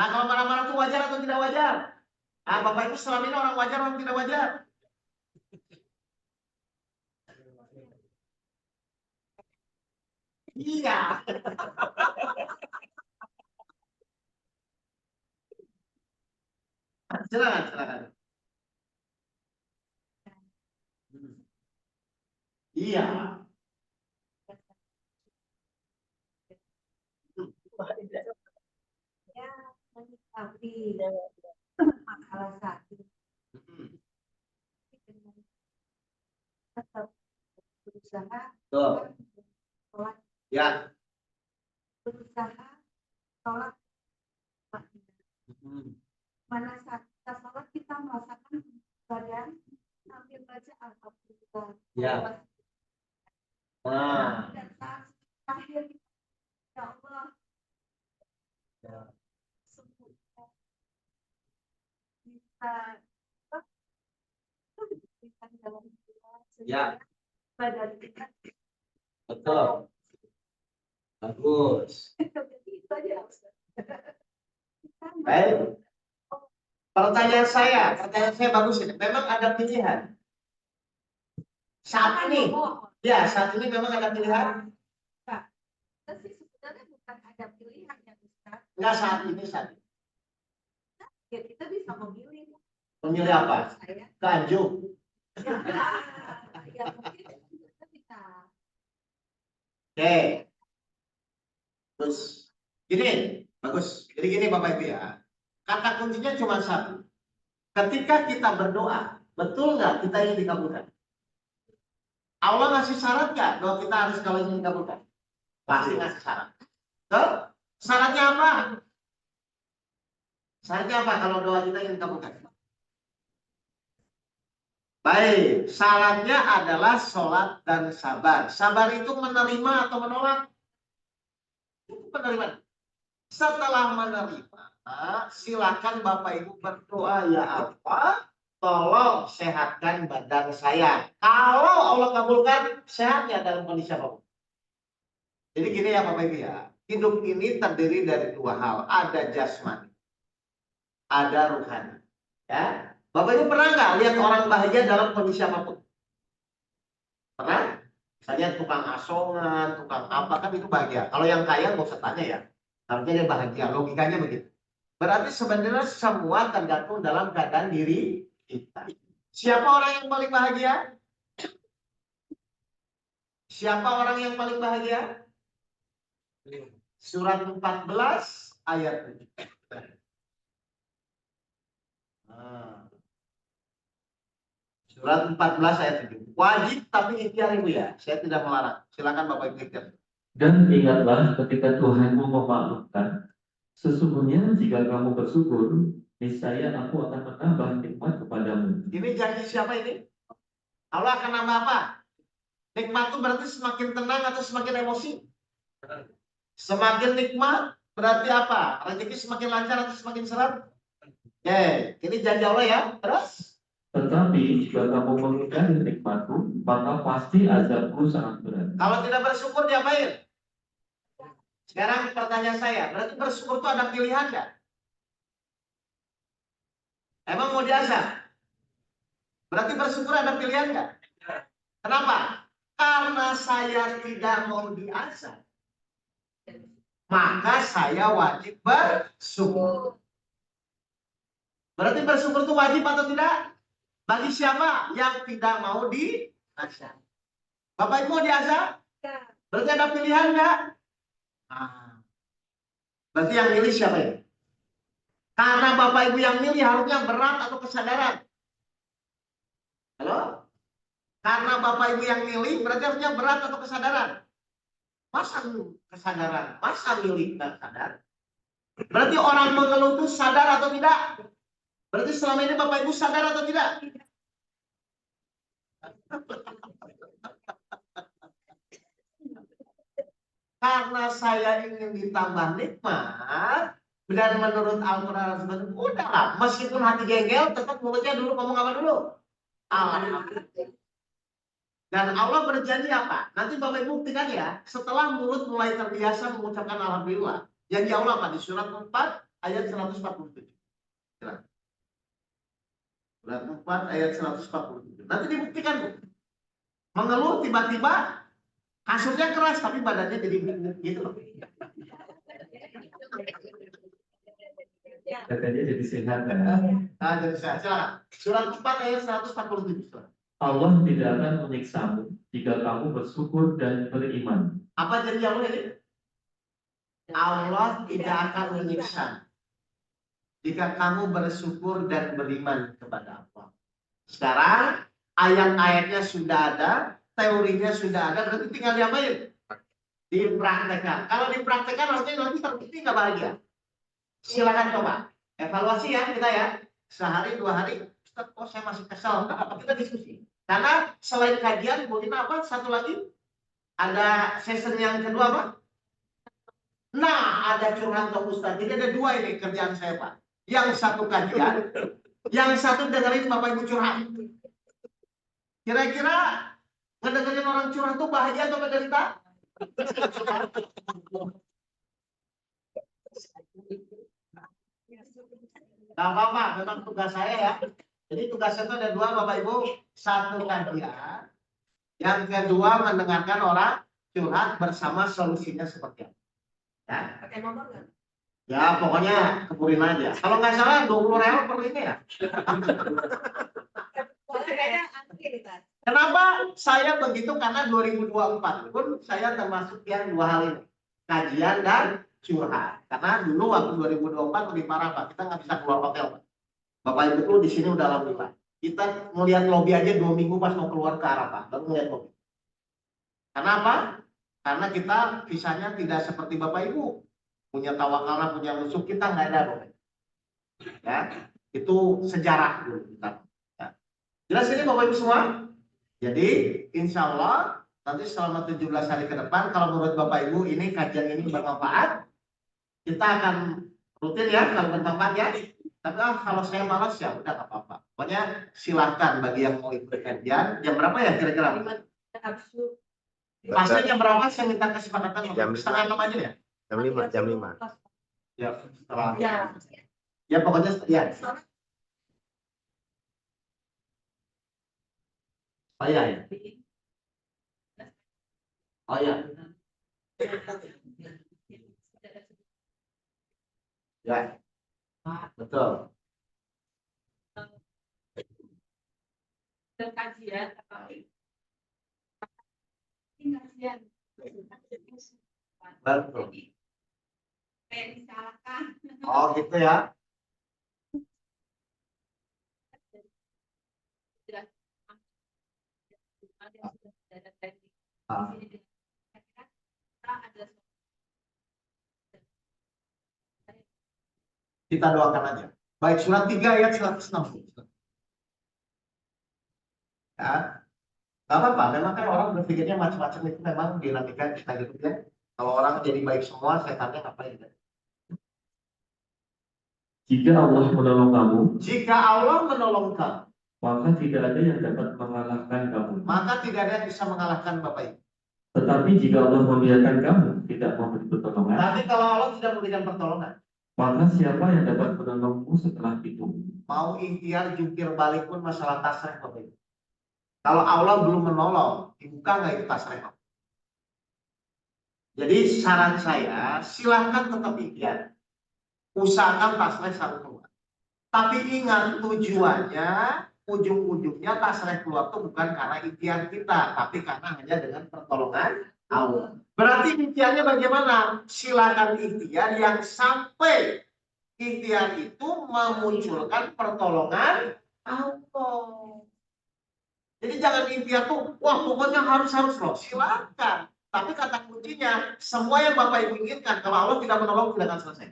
Nah kalau marah-marah itu wajar atau tidak wajar? Nah Bapak Ibu selama ini orang wajar atau tidak wajar? Iya. Silakan. Iya. Ya, menyikapi masalah sakit tetap berusaha Tuh. sholat, Ya. berusaha sholat. Mana saat kita sholat kita merasakan badan sambil baca Al-Fatihah. Ya. Nah. Dan saat akhir ya Allah sembuhkan bisa dalam Ya. badan kita. Betul. Bagus. Itu aja. Baik. Pertanyaan saya bagus ini. Memang ada pilihan. Saat ini, ya saat ini memang ada pilihan. Tapi sebenarnya bukan ada pilihan ya Ustaz. Enggak saat ini. Ya kita bisa memilih. Memilih apa? Saya. Ke Anjung. Ya mungkin kita bisa. Oke. Terus gini, bagus. Jadi gini Bapak Ibu ya. Kata kuncinya cuma satu. Ketika kita berdoa, betul nggak kita ingin dikabulkan? Allah ngasih syarat nggak doa kita harus kalau ingin dikabulkan? Pasti ngasih syarat. Tuh, syaratnya apa? Syaratnya apa kalau doa kita ingin dikabulkan? Baik, syaratnya adalah sholat dan sabar. Sabar itu menerima atau menolak? Itu penerimaan. Setelah menerima, silakan Bapak Ibu berdoa, ya Allah, tolong sehatkan badan saya. Kalau Allah kabulkan, sehatnya dalam kondisi apapun. Jadi gini ya Bapak Ibu ya, hidup ini terdiri dari dua hal, ada jasmani, ada ruhani. Ya, Bapak Ibu pernah nggak lihat orang bahagia dalam kondisi apapun? Pernah? Misalnya tukang asongan, tukang apa, kan itu bahagia. Kalau yang kaya nggak usah tanya ya, harusnya dia bahagia. Logikanya begitu. Berarti sebenarnya semua tergantung dalam keadaan diri kita. Siapa orang yang paling bahagia? Siapa orang yang paling bahagia? Surat 14 ayat 7. Surat 14 ayat 7. Wajib tapi ikhtiar Ibu ya. Saya tidak melarang. Silakan Bapak Ibu ikhtiar. Dan ingatlah ketika Tuhanmu memaklumkan, sesungguhnya jika kamu bersyukur, niscaya aku akan menambah nikmat kepadamu. Ini janji siapa ini? Allah akan nambah apa? Nikmat itu berarti semakin tenang atau semakin emosi? Semakin nikmat berarti apa? Rezeki semakin lancar atau semakin seret? Oke, ini janji Allah ya. Terus? Tetapi jika kamu mengingkari nikmatku, maka pasti azabku sangat berat. Kalau tidak bersyukur diapain? Sekarang pertanyaan saya, berarti bersyukur itu ada pilihan nggak? Emang mau diazab? Berarti bersyukur ada pilihan nggak? Kenapa? Karena saya tidak mau diazab, maka saya wajib bersyukur. Berarti bersyukur itu wajib atau tidak? Bagi siapa yang tidak mau diazab? Bapak Ibu mau diazab? Berarti ada pilihan nggak? Berarti yang milih siapa ini? Karena Bapak Ibu yang milih harusnya berat atau kesadaran. Halo? Karena Bapak Ibu yang milih berarti harusnya berat atau kesadaran. Masa kesadaran? Masa milih nggak sadar? Berarti orang mengeluh itu sadar atau tidak? Berarti selama ini Bapak Ibu sadar atau tidak? Karena saya ingin ditambah nikmat, dan menurut Al-Quran udahlah, meskipun hati gengel, tetap mulutnya dulu ngomong apa dulu? Alhamdulillah. Dan Allah berjanji apa? Nanti Bapak Ibu buktikan ya, setelah mulut mulai terbiasa mengucapkan Alhamdulillah. Janji Allah apa? Di surat 4 ayat 147. Surat 4 ayat 147. Nanti dibuktikan Bu. Mengeluh tiba-tiba kasurnya keras tapi badannya jadi gitu loh. Katanya jadi sehat kan? Nah, jadi saya surat 4 ayat 147. Allah tidak akan menyiksamu jika kamu bersyukur dan beriman. Apa janji Allah ini? Allah tidak akan menyiksa jika kamu bersyukur dan beriman kepada Allah. Sekarang ayat-ayatnya sudah ada, teorinya sudah ada, berarti tinggal diapain? Dipraktekkan. Kalau dipraktekkan artinya nanti terbukti nggak bahagia. Silakan coba evaluasi ya kita ya, sehari 2 hari. Ustaz, oh saya masih kesal. Apa kita diskusi? Karena selain kajian, mungkin apa? Satu lagi ada session yang kedua apa? Nah, ada curhat ke Ustaz. Jadi ada 2 ini kerjaan saya Pak. Yang satu kajian, yang satu dengerin Bapak Ibu curhat. Kira-kira ngedengerin orang curhat itu bahagia atau menderita? Gak apa-apa, memang tugas saya ya. Jadi tugasnya itu ada 2 Bapak Ibu. Satu kajian, yang kedua mendengarkan orang curhat bersama solusinya seperti apa. Ya. Pakai nomor nggak? Ya pokoknya kepurin aja. Kalau nggak salah 20 real per ini ya. Soalnya kayaknya antri nih, Tan. Kenapa saya begitu? Karena 2024 pun saya termasuk yang 2 hal ini. Kajian dan curhat. Karena dulu waktu 2024 lebih parah Pak. Kita nggak bisa keluar hotel Pak. Bapak Ibu tuh di sini udah alhamdulillah. Kita melihat lobby aja 2 minggu pas mau keluar ke Arafah. Baru melihat lobby. Karena apa? Karena kita kisahnya tidak seperti Bapak Ibu. Punya tawakal, punya musuh, kita nggak ada. Bapak. Ya, itu sejarah dulu kita. Ya. Jelas ini Bapak Ibu semua? Jadi insya Allah nanti selama 17 hari ke depan, kalau menurut Bapak Ibu ini kajian ini bermanfaat, kita akan rutin ya kalau bermanfaat ya. Tapi kalau saya malas ya udah nggak apa-apa. Pokoknya silahkan bagi yang mau ikut kajian. Jam berapa ya kira-kira? Pasnya jam berapa? Saya minta kesepakatan setengah 6 aja ya. Jam 5. Ya setelah. Ya pokoknya ya. Oh ya. Oh ya. Ya. Betul. Kajian Betul. kayak disalahkan. Oh gitu ya. Kita doakan aja. Baik, surat 3 ayat 160. Ya. Gak apa-apa, memang kan orang berpikirnya macam-macam itu memang dinamika kita gitu ya. Kalau orang jadi baik semua, setannya ngapain ya? Jika Allah menolong kamu, Jika Allah menolong kamu, maka tidak ada yang dapat mengalahkan kamu. maka tidak ada yang bisa mengalahkan Bapak Ibu. Tetapi jika Allah membiarkan kamu tidak memberi pertolongan, Tapi kalau Allah tidak memberikan pertolongan, maka siapa yang dapat menolongmu setelah itu? mau ikhtiar jungkir balik pun masalah tasreh Bapak Ibu. Kalau Allah belum menolong, dibuka nggak itu tasreh? Jadi saran saya, silahkan tetap ikhtiar. Usahakan tasreh selalu keluar. Tapi ingat tujuannya, ujung-ujungnya tasreh keluar itu bukan karena ikhtiar kita, tapi karena hanya dengan pertolongan Allah. Berarti ikhtiarnya bagaimana? Silakan ikhtiar yang sampai ikhtiar itu memunculkan pertolongan Allah. Jadi jangan ikhtiar tuh, wah pokoknya harus loh. Silakan. Tapi kata kuncinya, semua yang Bapak Ibu inginkan, kalau Allah tidak menolong tidak akan selesai.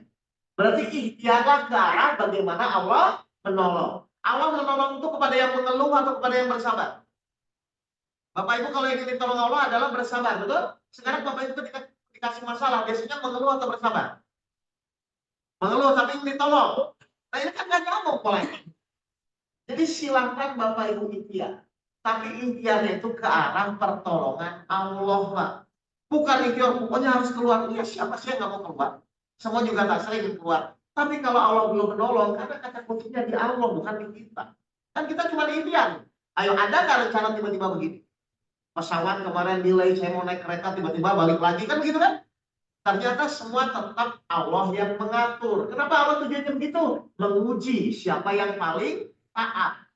Berarti ikhtiarlah ke arah bagaimana Allah menolong. Allah menolong itu kepada yang mengeluh atau kepada yang bersabar. Bapak Ibu kalau ingin ditolong Allah adalah bersabar, betul? Sekarang Bapak Ibu ketika dikasih masalah, biasanya mengeluh atau bersabar? Mengeluh tapi ingin ditolong. Nah ini kan gak nyambung polanya. Jadi silahkan Bapak Ibu ikhtiar. Tapi ikhtiarnya itu ke arah pertolongan Allah, Pak. Bukan ikhtiar, pokoknya harus keluar. Ya siapa sih yang nggak mau keluar? Semua juga tak sering keluar. Tapi kalau Allah belum menolong, karena kata kuncinya di Allah, bukan di kita. Kan kita cuma ikhtiar. Ayo, ada nggak rencana tiba-tiba begini? Pesawat kemarin delay, saya mau naik kereta, tiba-tiba balik lagi. Kan begitu kan? Ternyata semua tetap Allah yang mengatur. Kenapa Allah tujuannya begitu? Menguji siapa yang paling taat.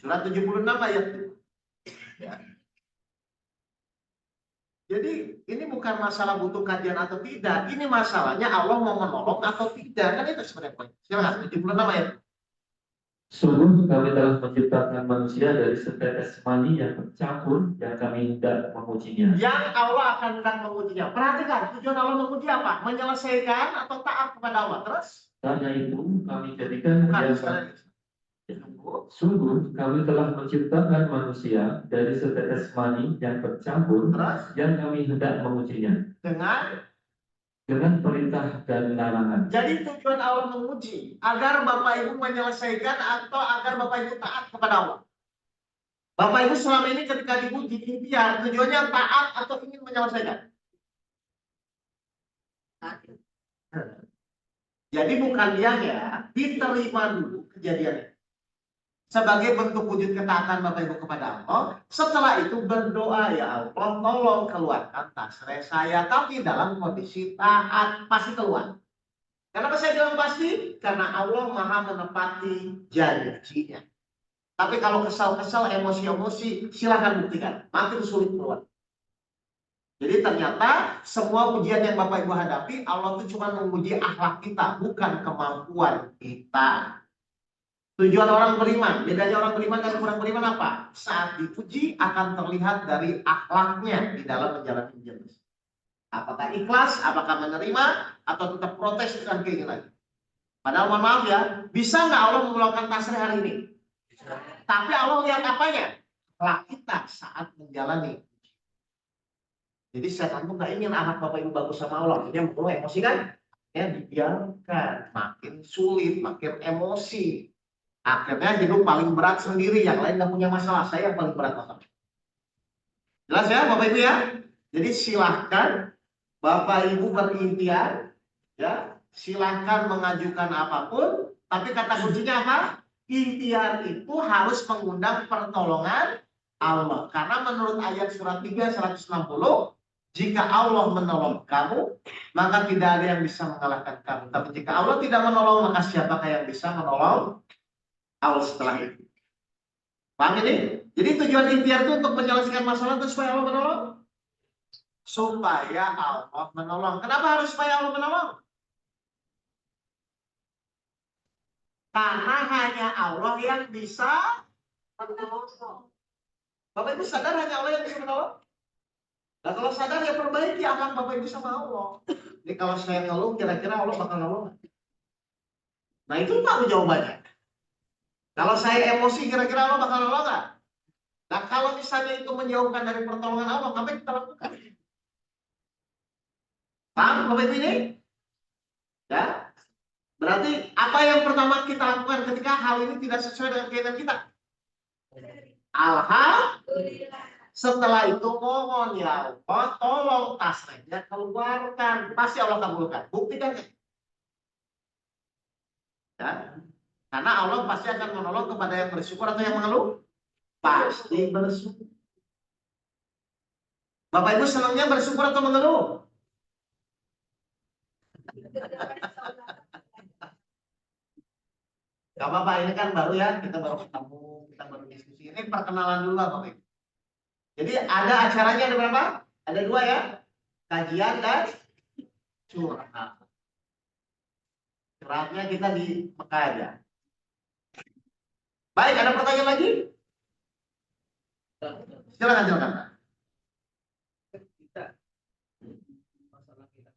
Surat 76 ayat 2. Ya. Jadi ini bukan masalah butuh kajian atau tidak. Ini masalahnya Allah mau menolong atau tidak. Kan itu sebenarnya poin. Silakan 76 ayat. Sungguh kami telah menciptakan manusia dari setetes mani yang bercampur yang kami hendak mengujinya. Yang Allah akan hendak mengujinya. Perhatikan, tujuan Allah menguji apa? Menyelesaikan atau taat kepada Allah. Terus? Karena itu kami jadikan Sungguh kami telah menciptakan manusia dari setetes mani yang bercampur yang kami hendak mengujinya dengan perintah dan larangan. Jadi tujuan Allah menguji agar Bapak Ibu menyelesaikan atau agar Bapak Ibu taat kepada Allah. Bapak Ibu selama ini ketika diuji ikhtiar tujuannya taat atau ingin menyelesaikan. Jadi bukan yang ya diterima dulu kejadiannya. Sebagai bentuk wujud ketaatan Bapak Ibu kepada Allah, setelah itu berdoa, ya Allah tolong keluarkan tasreh saya, tapi dalam kondisi taat, pasti keluar. Kenapa saya bilang pasti? Karena Allah maha menepati janjinya. Tapi kalau kesal-kesal, emosi-emosi, silahkan buktikan, makin sulit keluar. Jadi ternyata semua ujian yang Bapak Ibu hadapi, Allah itu cuma menguji akhlak kita, bukan kemampuan kita. Tujuan orang beriman, bedanya orang beriman dan orang beriman apa? Saat dipuji akan terlihat dari akhlaknya di dalam menjalani ujian. Apakah ikhlas, apakah menerima, atau tetap protes dengan keinginan. Padahal mohon maaf ya, bisa nggak Allah mengeluarkan tasrih hari ini? Tapi Allah lihat apanya? Akhlak kita saat menjalani. Jadi setan pun nggak ingin anak bapak ibu bagus sama Allah. Jadi yang perlu emosi kan? Ya dibiarkan, makin sulit, makin emosi. Akhirnya hidup paling berat sendiri, yang lain nggak punya masalah. Saya yang paling berat masalah. Jelas ya bapak ibu ya? Jadi silahkan bapak ibu berikhtiar, ya silahkan mengajukan apapun. Tapi kata kuncinya apa? Ikhtiar itu harus mengundang pertolongan Allah. Karena menurut ayat surat 3 160, jika Allah menolong kamu, maka tidak ada yang bisa mengalahkan kamu. Tapi jika Allah tidak menolong, maka siapakah yang bisa menolong Allah setelah itu? Paham ini? Jadi tujuan ikhtiar itu untuk menyelesaikan masalah itu supaya Allah menolong. Supaya Allah menolong. Kenapa harus supaya Allah menolong? Karena hanya Allah yang bisa menolong. Bapak Ibu sadar hanya Allah yang bisa menolong? Nah kalau sadar ya perbaiki akhlak Bapak Ibu sama Allah. Jadi kalau saya ngeluh, kira-kira Allah bakal nolong. Nah itu tahu jawabannya. Kalau saya emosi, kira-kira Allah bakal nolong nggak? Nah kalau misalnya itu menjauhkan dari pertolongan Allah, apa yang kita lakukan? Paham Bapak Ibu ini? Ya. Berarti apa yang pertama kita lakukan ketika hal ini tidak sesuai dengan keinginan kita? Alhamdulillah. Setelah itu mohon ya Allah, tolong tasrihnya keluarkan. Pasti Allah kabulkan. Buktikan. Ya. Karena Allah pasti akan menolong kepada yang bersyukur atau yang mengeluh. Pasti bersyukur. Bapak Ibu senangnya bersyukur atau mengeluh? Gak apa-apa, ini kan baru ya, kita baru ketemu, kita baru diskusi. Ini perkenalan dulu Bapak Ibu. Jadi ada acaranya ada berapa? Ada 2 ya, kajian dan curhat. Curhatnya kita di Mekah aja. Baik, ada pertanyaan lagi? Silakan, silakan. Kita masalah kita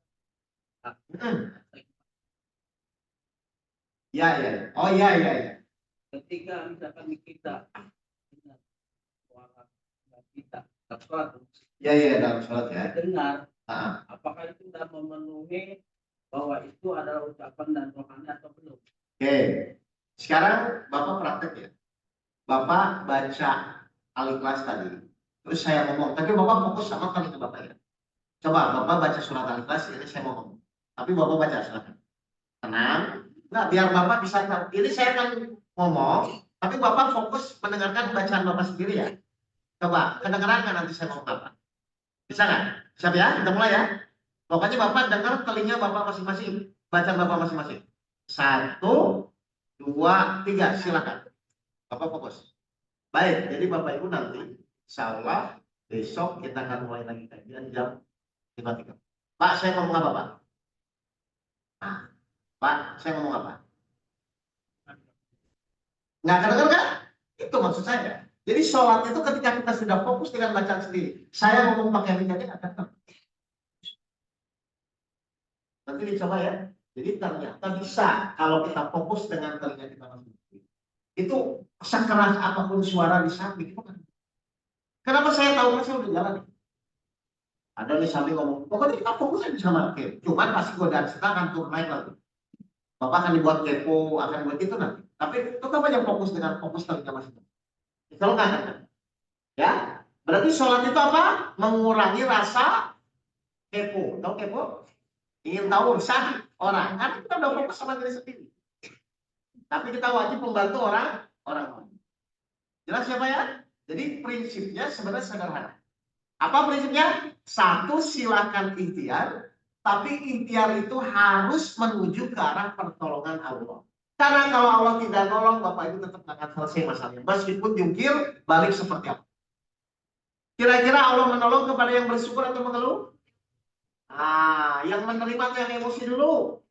Ya, ya. Oh ya, ya, ya. ketika misalkan kita dengar suara kita sholat Ya, ya, dalam sholat ya. dengar, Ah. apakah itu sudah memenuhi bahwa itu adalah ucapan dan rohani atau belum? Oke. Sekarang Bapak praktek ya. Bapak baca Al-Ikhlas tadi. Terus saya ngomong, tapi Bapak fokus sama kalimat Bapak ya. Coba Bapak baca surat Al-Ikhlas, ini saya mau ngomong. Tapi Bapak baca silakan. Tenang. Nah, biar Bapak bisa tahu. Ini saya akan ngomong, tapi Bapak fokus mendengarkan bacaan Bapak sendiri ya. Coba, kedengeran kan nanti saya ngomong apa? Bisa nggak? Siap ya? Kita mulai ya. Pokoknya Bapak dengar telinga Bapak masing-masing. Bacaan Bapak masing-masing. 1, 2, 3. Silakan. Bapak fokus. Baik, jadi Bapak Ibu nanti insya Allah besok kita akan mulai lagi kajian jam 5.30. Pak, saya ngomong apa Pak? Nah, Pak, saya ngomong apa? Nggak kedengar kan? Itu maksud saya. Jadi sholat itu ketika kita sudah fokus dengan bacaan sendiri. Saya ngomong pakai mikirnya nggak kedengar. Nanti dicoba ya. Jadi ternyata bisa kalau kita fokus dengan telinga kita masing-masing. Itu sekeras apapun suara di samping itu kan. Kenapa saya tahu kan saya udah jalan. Ada di samping ngomong, pokoknya kita fokus aja sama game. Cuman pasti godaan setan akan turun naik lagi. Bapak akan dibuat kepo, akan dibuat itu nanti. Tapi tetap aja fokus dengan fokus telinga masing-masing. Kalau nggak kan? Ya, berarti sholat itu apa? Mengurangi rasa kepo. Tahu kepo? Ingin tahu urusan orang. Karena kita udah fokus sama diri sendiri. Tapi kita wajib membantu orang lain. Jelas ya Pak ya? Jadi prinsipnya sebenarnya sederhana. Apa prinsipnya? 1, silakan ikhtiar. Tapi ikhtiar itu harus menuju ke arah pertolongan Allah. Karena kalau Allah tidak nolong, Bapak Ibu tetap akan selesai masalahnya. Meskipun jungkir balik seperti apa. Kira-kira Allah menolong kepada yang bersyukur atau mengeluh? Yang menerima yang emosi dulu.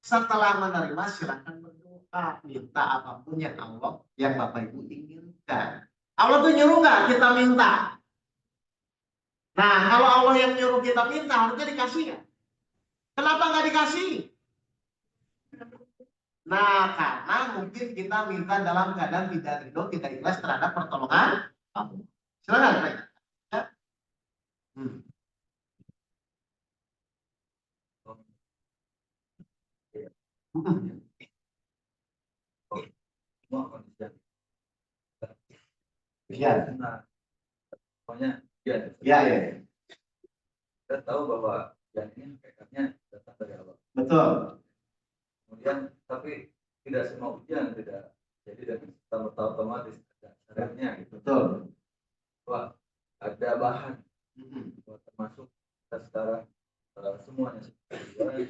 Setelah menerima silakan berdoa. maka minta apapun yang Bapak Ibu inginkan. Allah tuh nyuruh nggak kita minta? Nah, kalau Allah yang nyuruh kita minta, harusnya dikasih nggak? Kenapa nggak dikasih? Nah, karena mungkin kita minta dalam keadaan tidak ridho, tidak ikhlas terhadap pertolongan Allah. Silakan, Pak. Ya. Semua kondisi Ya, nah, pokoknya ya, ya, ya. kita tahu bahwa yang ini hakikatnya datang dari Allah. Betul. Kemudian tapi tidak semua ujian tidak jadi dengan serta otomatis ada syaratnya gitu. Betul. Bahwa ada bahan termasuk kita sekarang semuanya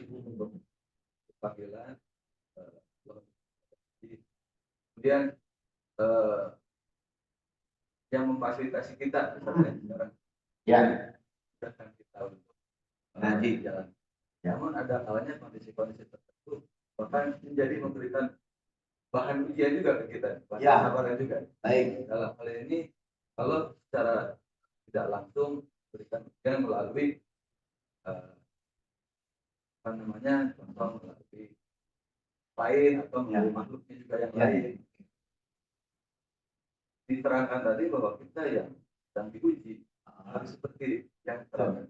untuk panggilan kemudian yang memfasilitasi kita misalnya sekarang Ya. datang kita untuk Ngaji. jalan. Ya. Namun ada kalanya kondisi-kondisi tertentu bahkan menjadi memberikan bahan ujian juga ke kita, bahan Ya. kesabaran juga. Baik. Dalam hal ini kalau secara tidak langsung berikan ujian melalui apa namanya, contoh melalui lain atau melalui makhluknya juga yang lain. Diterangkan tadi bahwa kita yang sedang diuji harus seperti yang terangkan.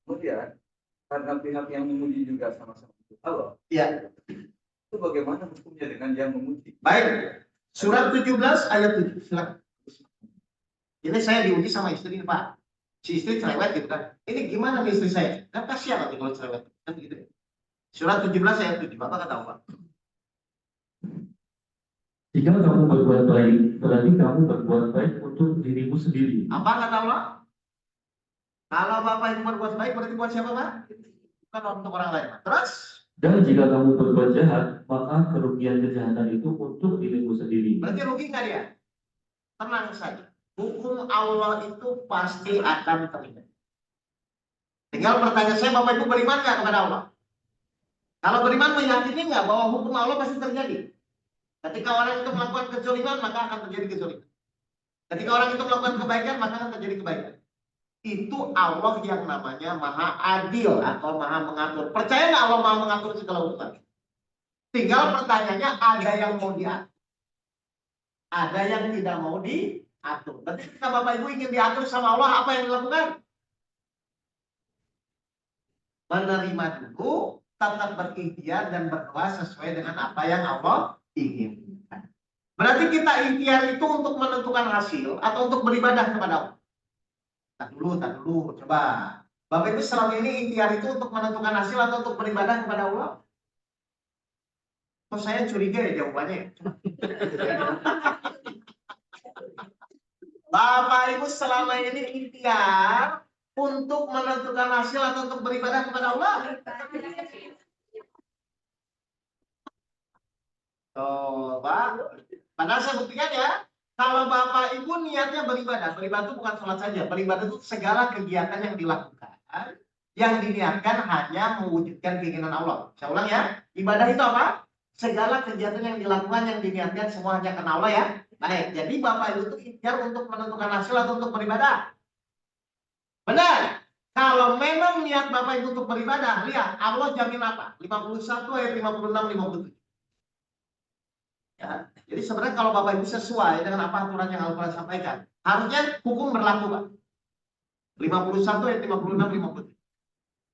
Kemudian karena pihak yang memuji juga sama-sama itu Allah. Ya. Itu bagaimana hukumnya dengan yang memuji? Baik. Surat 17 ayat 7. Silakan. Ini saya diuji sama istri, Pak. Si istri cerewet gitu kan. Ini gimana nih istri saya? Kan kasihan nanti kalau cerewet. Kan gitu. Surat 17 ayat 7. Bapak kata apa? Jika kamu berbuat baik, berarti kamu berbuat baik untuk dirimu sendiri. Apa kata Allah? Kalau Bapak Ibu berbuat baik berarti buat siapa, Pak? Bukan untuk orang lain. Terus? Dan jika kamu berbuat jahat, maka kerugian kejahatan itu untuk dirimu sendiri. Berarti rugi nggak dia? Tenang saja. Hukum Allah itu pasti akan terjadi. Tinggal pertanyaan saya, Bapak Ibu beriman nggak kepada Allah? Kalau beriman meyakini nggak bahwa hukum Allah pasti terjadi? Ketika orang itu melakukan kezaliman, maka akan terjadi kezaliman. Ketika orang itu melakukan kebaikan, maka akan terjadi kebaikan. Itu Allah yang namanya Maha Adil atau Maha Mengatur. Percaya nggak Allah Maha Mengatur segala urusan? Tinggal pertanyaannya, ada yang mau diatur, ada yang tidak mau diatur. Berarti ketika Bapak Ibu ingin diatur sama Allah, apa yang dilakukan? Menerima dulu, tetap berikhtiar dan berdoa sesuai dengan apa yang Allah inginkan. Berarti kita ikhtiar itu untuk menentukan hasil atau untuk beribadah kepada Allah? Tak dulu, coba. Bapak Ibu selama ini ikhtiar itu untuk menentukan hasil atau untuk beribadah kepada Allah? Kok saya curiga ya jawabannya? Bapak Ibu selama ini ikhtiar untuk menentukan hasil atau untuk beribadah kepada Allah? Coba. Padahal saya buktikan ya. Kalau Bapak Ibu niatnya beribadah itu bukan sholat saja. Beribadah itu segala kegiatan yang dilakukan, yang diniatkan hanya mewujudkan keinginan Allah. Saya ulang ya. Ibadah itu apa? Segala kegiatan yang dilakukan, yang diniatkan semua hanya karena Allah ya. Baik. Jadi Bapak Ibu itu ikhtiar untuk menentukan hasil atau untuk beribadah. Benar. Kalau memang niat Bapak Ibu untuk beribadah, lihat Allah jamin apa? 51 ayat 56 57. Ya. Jadi sebenarnya kalau Bapak Ibu sesuai dengan apa aturan yang Al-Quran sampaikan, harusnya hukum berlaku, Pak. 51 ayat 56 57.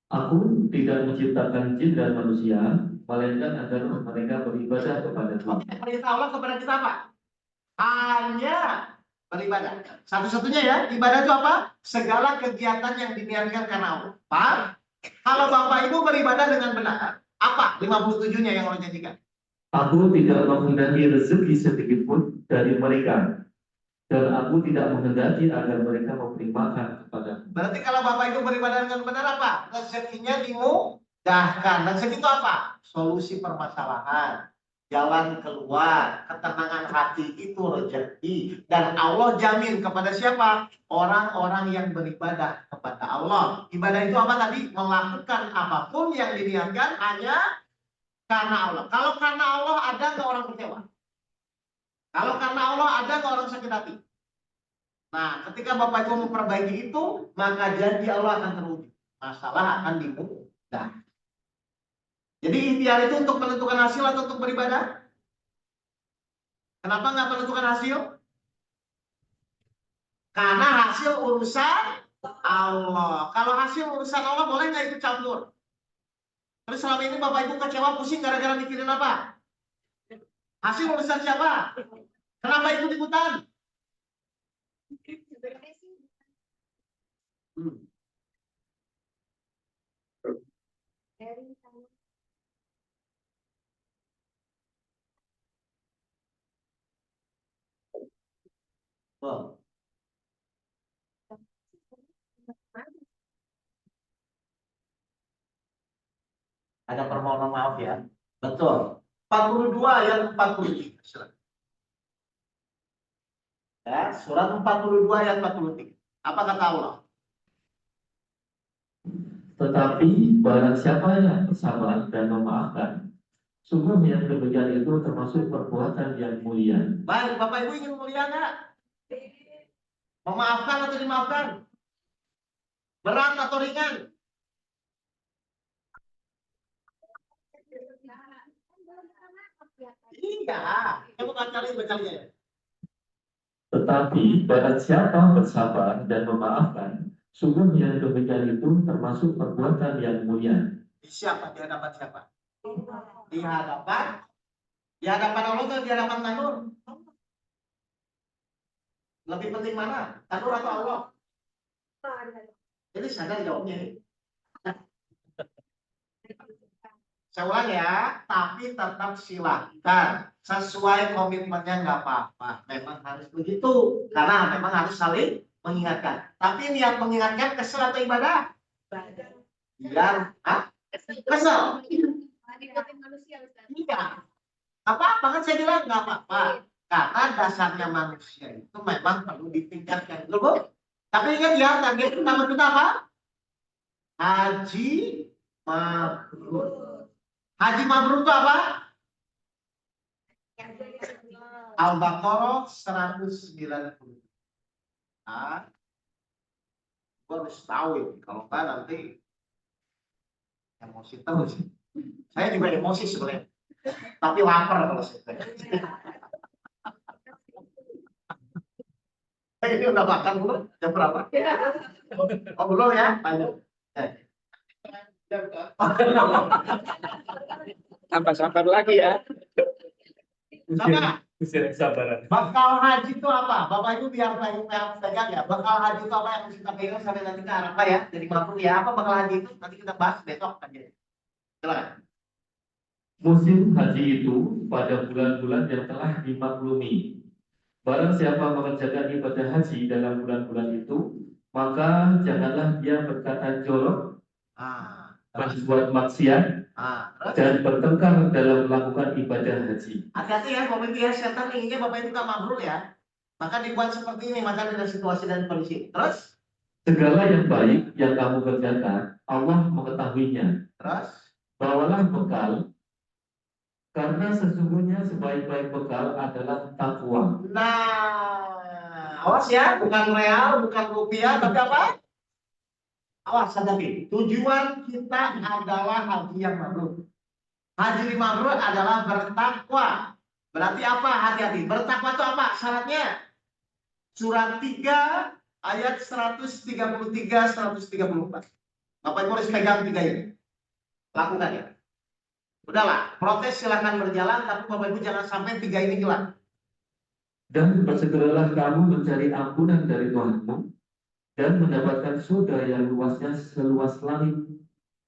Aku tidak menciptakan jin dan manusia, melainkan agar mereka beribadah kepadaku. Perintah Allah kepada kita apa? Hanya beribadah. Satu-satunya ya, ibadah itu apa? Segala kegiatan yang diniatkan karena Allah. Paham? Kalau Bapak Ibu beribadah dengan benar, apa 57-nya yang Allah janjikan? Aku tidak menghendaki rezeki sedikit pun dari mereka, dan aku tidak menghendaki agar mereka memberi makan kepada. Berarti kalau Bapak Ibu beribadah dengan benar apa? Rezekinya dimudahkan. Rezeki itu apa? Solusi permasalahan, jalan keluar, ketenangan hati itu rezeki. Dan Allah jamin kepada siapa? Orang-orang yang beribadah kepada Allah. Ibadah itu apa tadi? Melakukan apapun yang diniatkan hanya Karena Allah. Kalau karena Allah ada nggak orang kecewa? Kalau karena Allah ada nggak orang sakit hati? Nah, ketika Bapak Ibu memperbaiki itu, maka janji Allah akan terwujud. Masalah akan dimudah. Jadi ikhtiar itu untuk menentukan hasil atau untuk beribadah? Kenapa nggak menentukan hasil? Karena hasil urusan Allah. Kalau hasil urusan Allah boleh nggak ikut campur? Terus selama ini Bapak Ibu kecewa pusing gara-gara mikirin apa? Hasil urusan siapa? Kenapa ikut-ikutan? Oh. Ada permohonan maaf ya. Betul. 42 ayat 43. Silakan. Ya, surat 42 ayat 43. Apa kata Allah? Tetapi barang siapa yang bersabar dan memaafkan, sungguh yang demikian itu termasuk perbuatan yang mulia. Baik, Bapak Ibu ingin mulia nggak? Memaafkan atau dimaafkan? Berat atau ringan? Iya. Coba baca-baca. Tetapi barang siapa bersabar dan memaafkan, sungguh yang demikian itu termasuk perbuatan yang mulia. Siapa? Di hadapan siapa? Di hadapan? Di hadapan Allah atau di hadapan Tanur? Lebih penting mana? Tanur atau Allah? Jadi sadar jawabnya. Saya ulang ya, tapi tetap silakan. Sesuai komitmennya nggak apa-apa. Memang harus begitu. Karena memang harus saling mengingatkan. Tapi niat mengingatkan kesel atau ibadah? Biar, kesel. Iya. Apa-apa kan saya bilang nggak apa-apa. Karena dasarnya manusia itu memang perlu ditingkatkan. Betul, Bu? Tapi ingat ya, target utama kita apa? Haji mabrur. Haji mabrur itu apa? Al-Baqarah 190. Nah, gue harus tahu ini. Kalau nggak nanti emosi terus. Saya juga emosi sebenarnya. Tapi lapar kalau saya. Ini udah makan belum? Jam berapa? Oh belum ya? Banyak. Tambah sabar lagi ya. Sama. Kesabaran. Bakal haji itu apa? Bapak Ibu biar pegang ya. Bakal haji itu apa yang harus kita pegang sampai nanti ke Arafah ya. Jadi maklum ya. Apa bakal haji itu? Nanti kita bahas besok aja. Silakan. Musim haji itu pada bulan-bulan yang telah dimaklumi. Barang siapa mengerjakan ibadah haji dalam bulan-bulan itu, maka janganlah dia berkata jorok, berbuat maksiat, dan bertengkar dalam melakukan ibadah haji. Hati-hati ya, Bapak Ibu ya. Setan inginnya Bapak Ibu tak mabrur ya. Maka dibuat seperti ini, maka dengan situasi dan kondisi. Terus? Segala yang baik yang kamu kerjakan, Allah mengetahuinya. Terus? Bawalah bekal, karena sesungguhnya sebaik-baik bekal adalah takwa. Nah, awas ya, bukan real, bukan rupiah, tapi apa? Awas, hati-hati. Tujuan kita adalah haji yang mabrur. Haji mabrur adalah bertakwa. Berarti apa? Hati-hati. Bertakwa itu apa? Syaratnya? Surat 3 ayat 133 134. Bapak Ibu harus pegang 3 ini. Lakukan ya. Udahlah, protes silahkan berjalan, tapi Bapak Ibu jangan sampai 3 ini hilang. Dan bersegeralah kamu mencari ampunan dari Tuhanmu dan mendapatkan surga yang luasnya seluas langit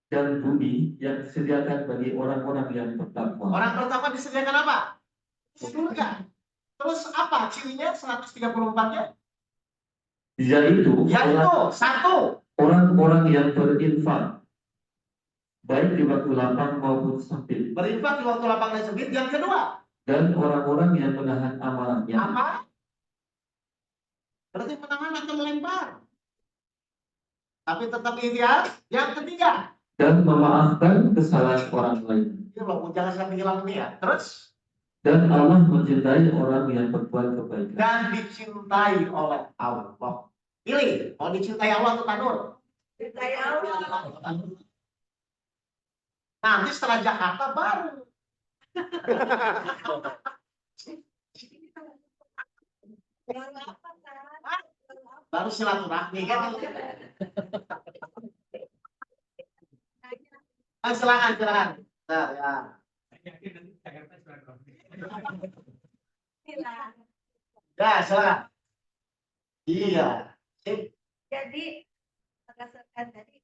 dan bumi yang disediakan bagi orang-orang yang bertakwa. Orang bertakwa disediakan apa? Surga. Terus apa cirinya 134-nya? Yaitu satu. orang-orang yang berinfak baik di waktu lapang maupun sempit. Berinfak di waktu lapang dan sempit. Yang kedua, dan orang-orang yang menahan amarahnya. Apa? Berarti menahan atau melempar. Tapi tetap ikhtiar. Yang ketiga, dan memaafkan kesalahan orang lain. Ini loh, jangan sampai hilang niat. Terus Dan Allah mencintai orang yang berbuat kebaikan. dan dicintai oleh Allah. Pilih, mau dicintai Allah atau Tanur? Cintai Allah. Nanti setelah Jakarta baru. Baru apa kan? Baru silaturahmi kan? Silakan, silakan. Nah, ya. Ya, silakan. Iya. Jadi berdasarkan tadi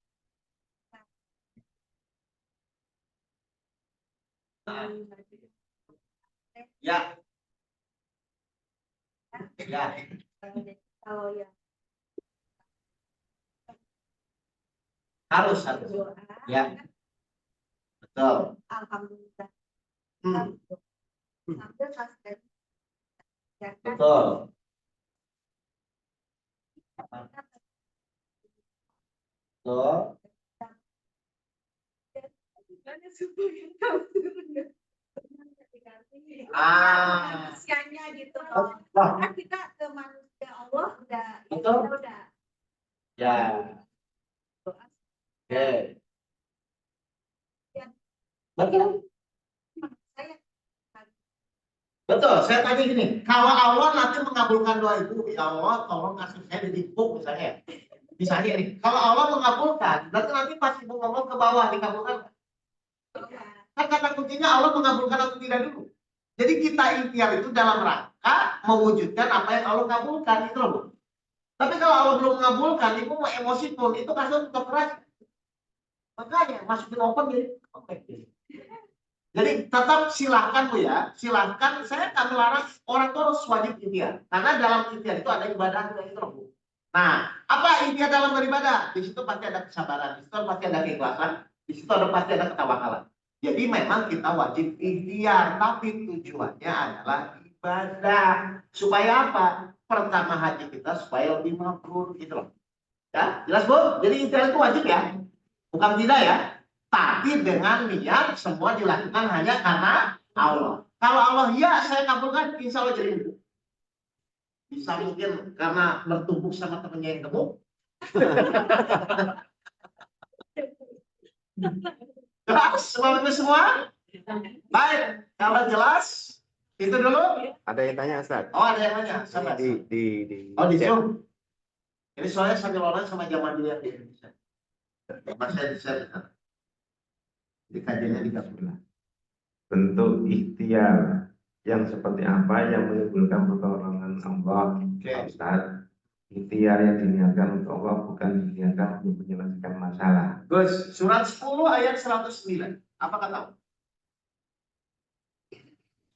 Ya. Ya. kalau yang Harus. doa, Ya. Betul. alhamdulillah. Hmm, Sambil kasih ya kan? betul. Betul. Gimana supaya tahu turunnya? Ah. Manusianya gitu. Wah. Kan kita ke manusia Allah udah Betul. kita udah Ya. doa. Oke. Betul. Saya Betul. Saya tanya gini, kalau Allah nanti mengabulkan doa itu, ya Allah, tolong kasih saya di book misalnya. Misalnya nih, kalau Allah mengabulkan, berarti nanti pas ibu ngomong ke bawah dikabulkan. Kan kata kuncinya Allah mengabulkan atau tidak dulu. Jadi kita ikhtiar itu dalam rangka mewujudkan apa yang Allah kabulkan itu loh, Bu. Tapi kalau Allah belum mengabulkan, ibu mau emosi pun itu kasus tetap keras. Makanya masukin open jadi open. Jadi tetap silahkan Bu ya, silahkan. Saya akan melarang orang itu harus wajib ikhtiar, karena dalam ikhtiar itu ada ibadah itu loh, Bu. Nah, apa ikhtiar dalam beribadah? Di situ pasti ada kesabaran, di situ pasti ada keikhlasan, di situ pasti ada ketawakalan. Jadi memang kita wajib ikhtiar, tapi tujuannya adalah ibadah. Supaya apa? Pertama haji kita supaya lebih mabrur gitu loh. Ya, jelas Bu? Jadi ikhtiar itu wajib ya. Bukan tidak ya. Tapi dengan niat semua dilakukan hanya karena Allah. Kalau Allah ya saya kabulkan, insya Allah jadi itu. Bisa mungkin karena bertumbuk sama temennya yang gemuk. Jelas semua? Baik, kalau jelas itu dulu. Ada yang tanya, Ustaz? Oh, ada yang nanya. Sabar. Oh, di Zoom. Ini soalnya sambil orang sama zaman dulu yang di Indonesia. Masa di sana. Jadi kajiannya 3 bulan. Bentuk ikhtiar yang seperti apa yang menimbulkan pertolongan Allah, Oke. Ustaz? Ikhtiar yang diniatkan untuk Allah bukan diniatkan untuk menyelesaikan masalah. Gus, surat 10 ayat 109. Apa kata?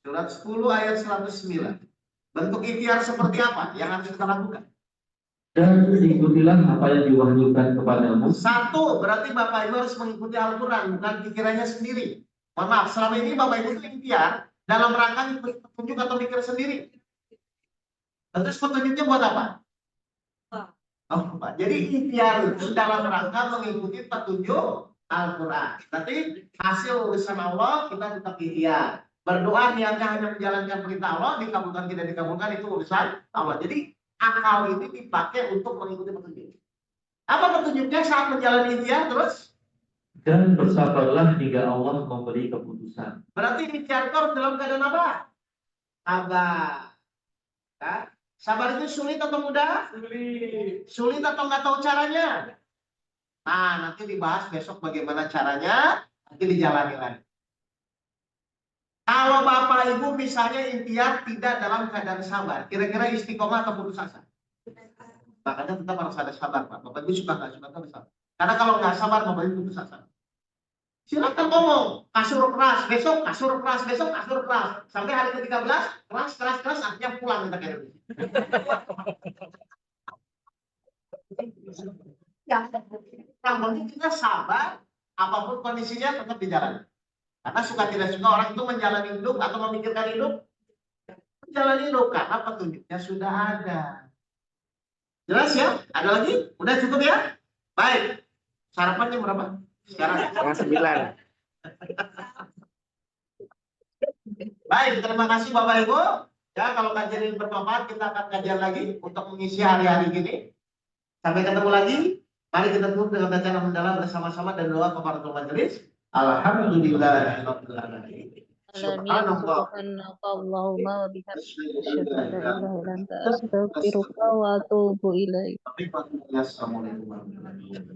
Surat 10 ayat 109. Bentuk ikhtiar seperti apa yang harus kita lakukan? Dan ikutilah apa yang diwahyukan kepadamu. Satu, berarti Bapak Ibu harus mengikuti Al-Quran, bukan pikirannya sendiri. Mohon maaf, selama ini Bapak Ibu itu ikhtiar dalam rangka ikut petunjuk atau pikir sendiri. Terus petunjuknya buat apa? Oh, Pak. Jadi ikhtiar itu dalam rangka mengikuti petunjuk Al-Quran. Berarti hasil urusan Allah kita tetap ikhtiar. Berdoa niatnya hanya menjalankan perintah Allah, dikabulkan tidak dikabulkan itu urusan Allah. Jadi akal ini dipakai untuk mengikuti petunjuk. Apa petunjuknya saat menjalani ikhtiar terus? Dan bersabarlah hingga Allah memberi keputusan. Berarti ikhtiar itu harus dalam keadaan apa? Sabar. Ya. Sabar itu sulit atau mudah? Sulit atau nggak tahu caranya? Nah, nanti dibahas besok bagaimana caranya, nanti dijalani lagi. Kalau Bapak Ibu misalnya ikhtiar tidak dalam keadaan sabar, kira-kira istiqomah atau putus asa? Makanya tetap harus ada sabar, Pak. Bapak Ibu suka nggak suka tapi sabar. Karena kalau nggak sabar, Bapak Ibu putus asa. Silakan ngomong, kasur keras, besok kasur keras, besok kasur keras. Sampai hari ke-13, keras, akhirnya pulang kita ke Indonesia. Yang penting kita sabar, apapun kondisinya tetap dijalani. Karena suka tidak suka orang itu menjalani hidup atau memikirkan hidup, menjalani hidup karena petunjuknya sudah ada. Jelas ya? Ada lagi? Udah cukup ya? Baik. Sarapannya berapa? Sekarang. Setengah 9. Baik, terima kasih Bapak Ibu. Ya, kalau kajian ini bermanfaat, kita akan kajian lagi untuk mengisi hari-hari gini. Sampai ketemu lagi. Mari kita tutup dengan bacaan mendalam bersama-sama dan doa kepada majelis. Alhamdulillahirabbil alamin. Subhanallah. Subhanakallahumma wa bihamdika asyhadu an la ilaha illa anta astaghfiruka wa atubu ilaik. Assalamualaikum warahmatullahi wabarakatuh.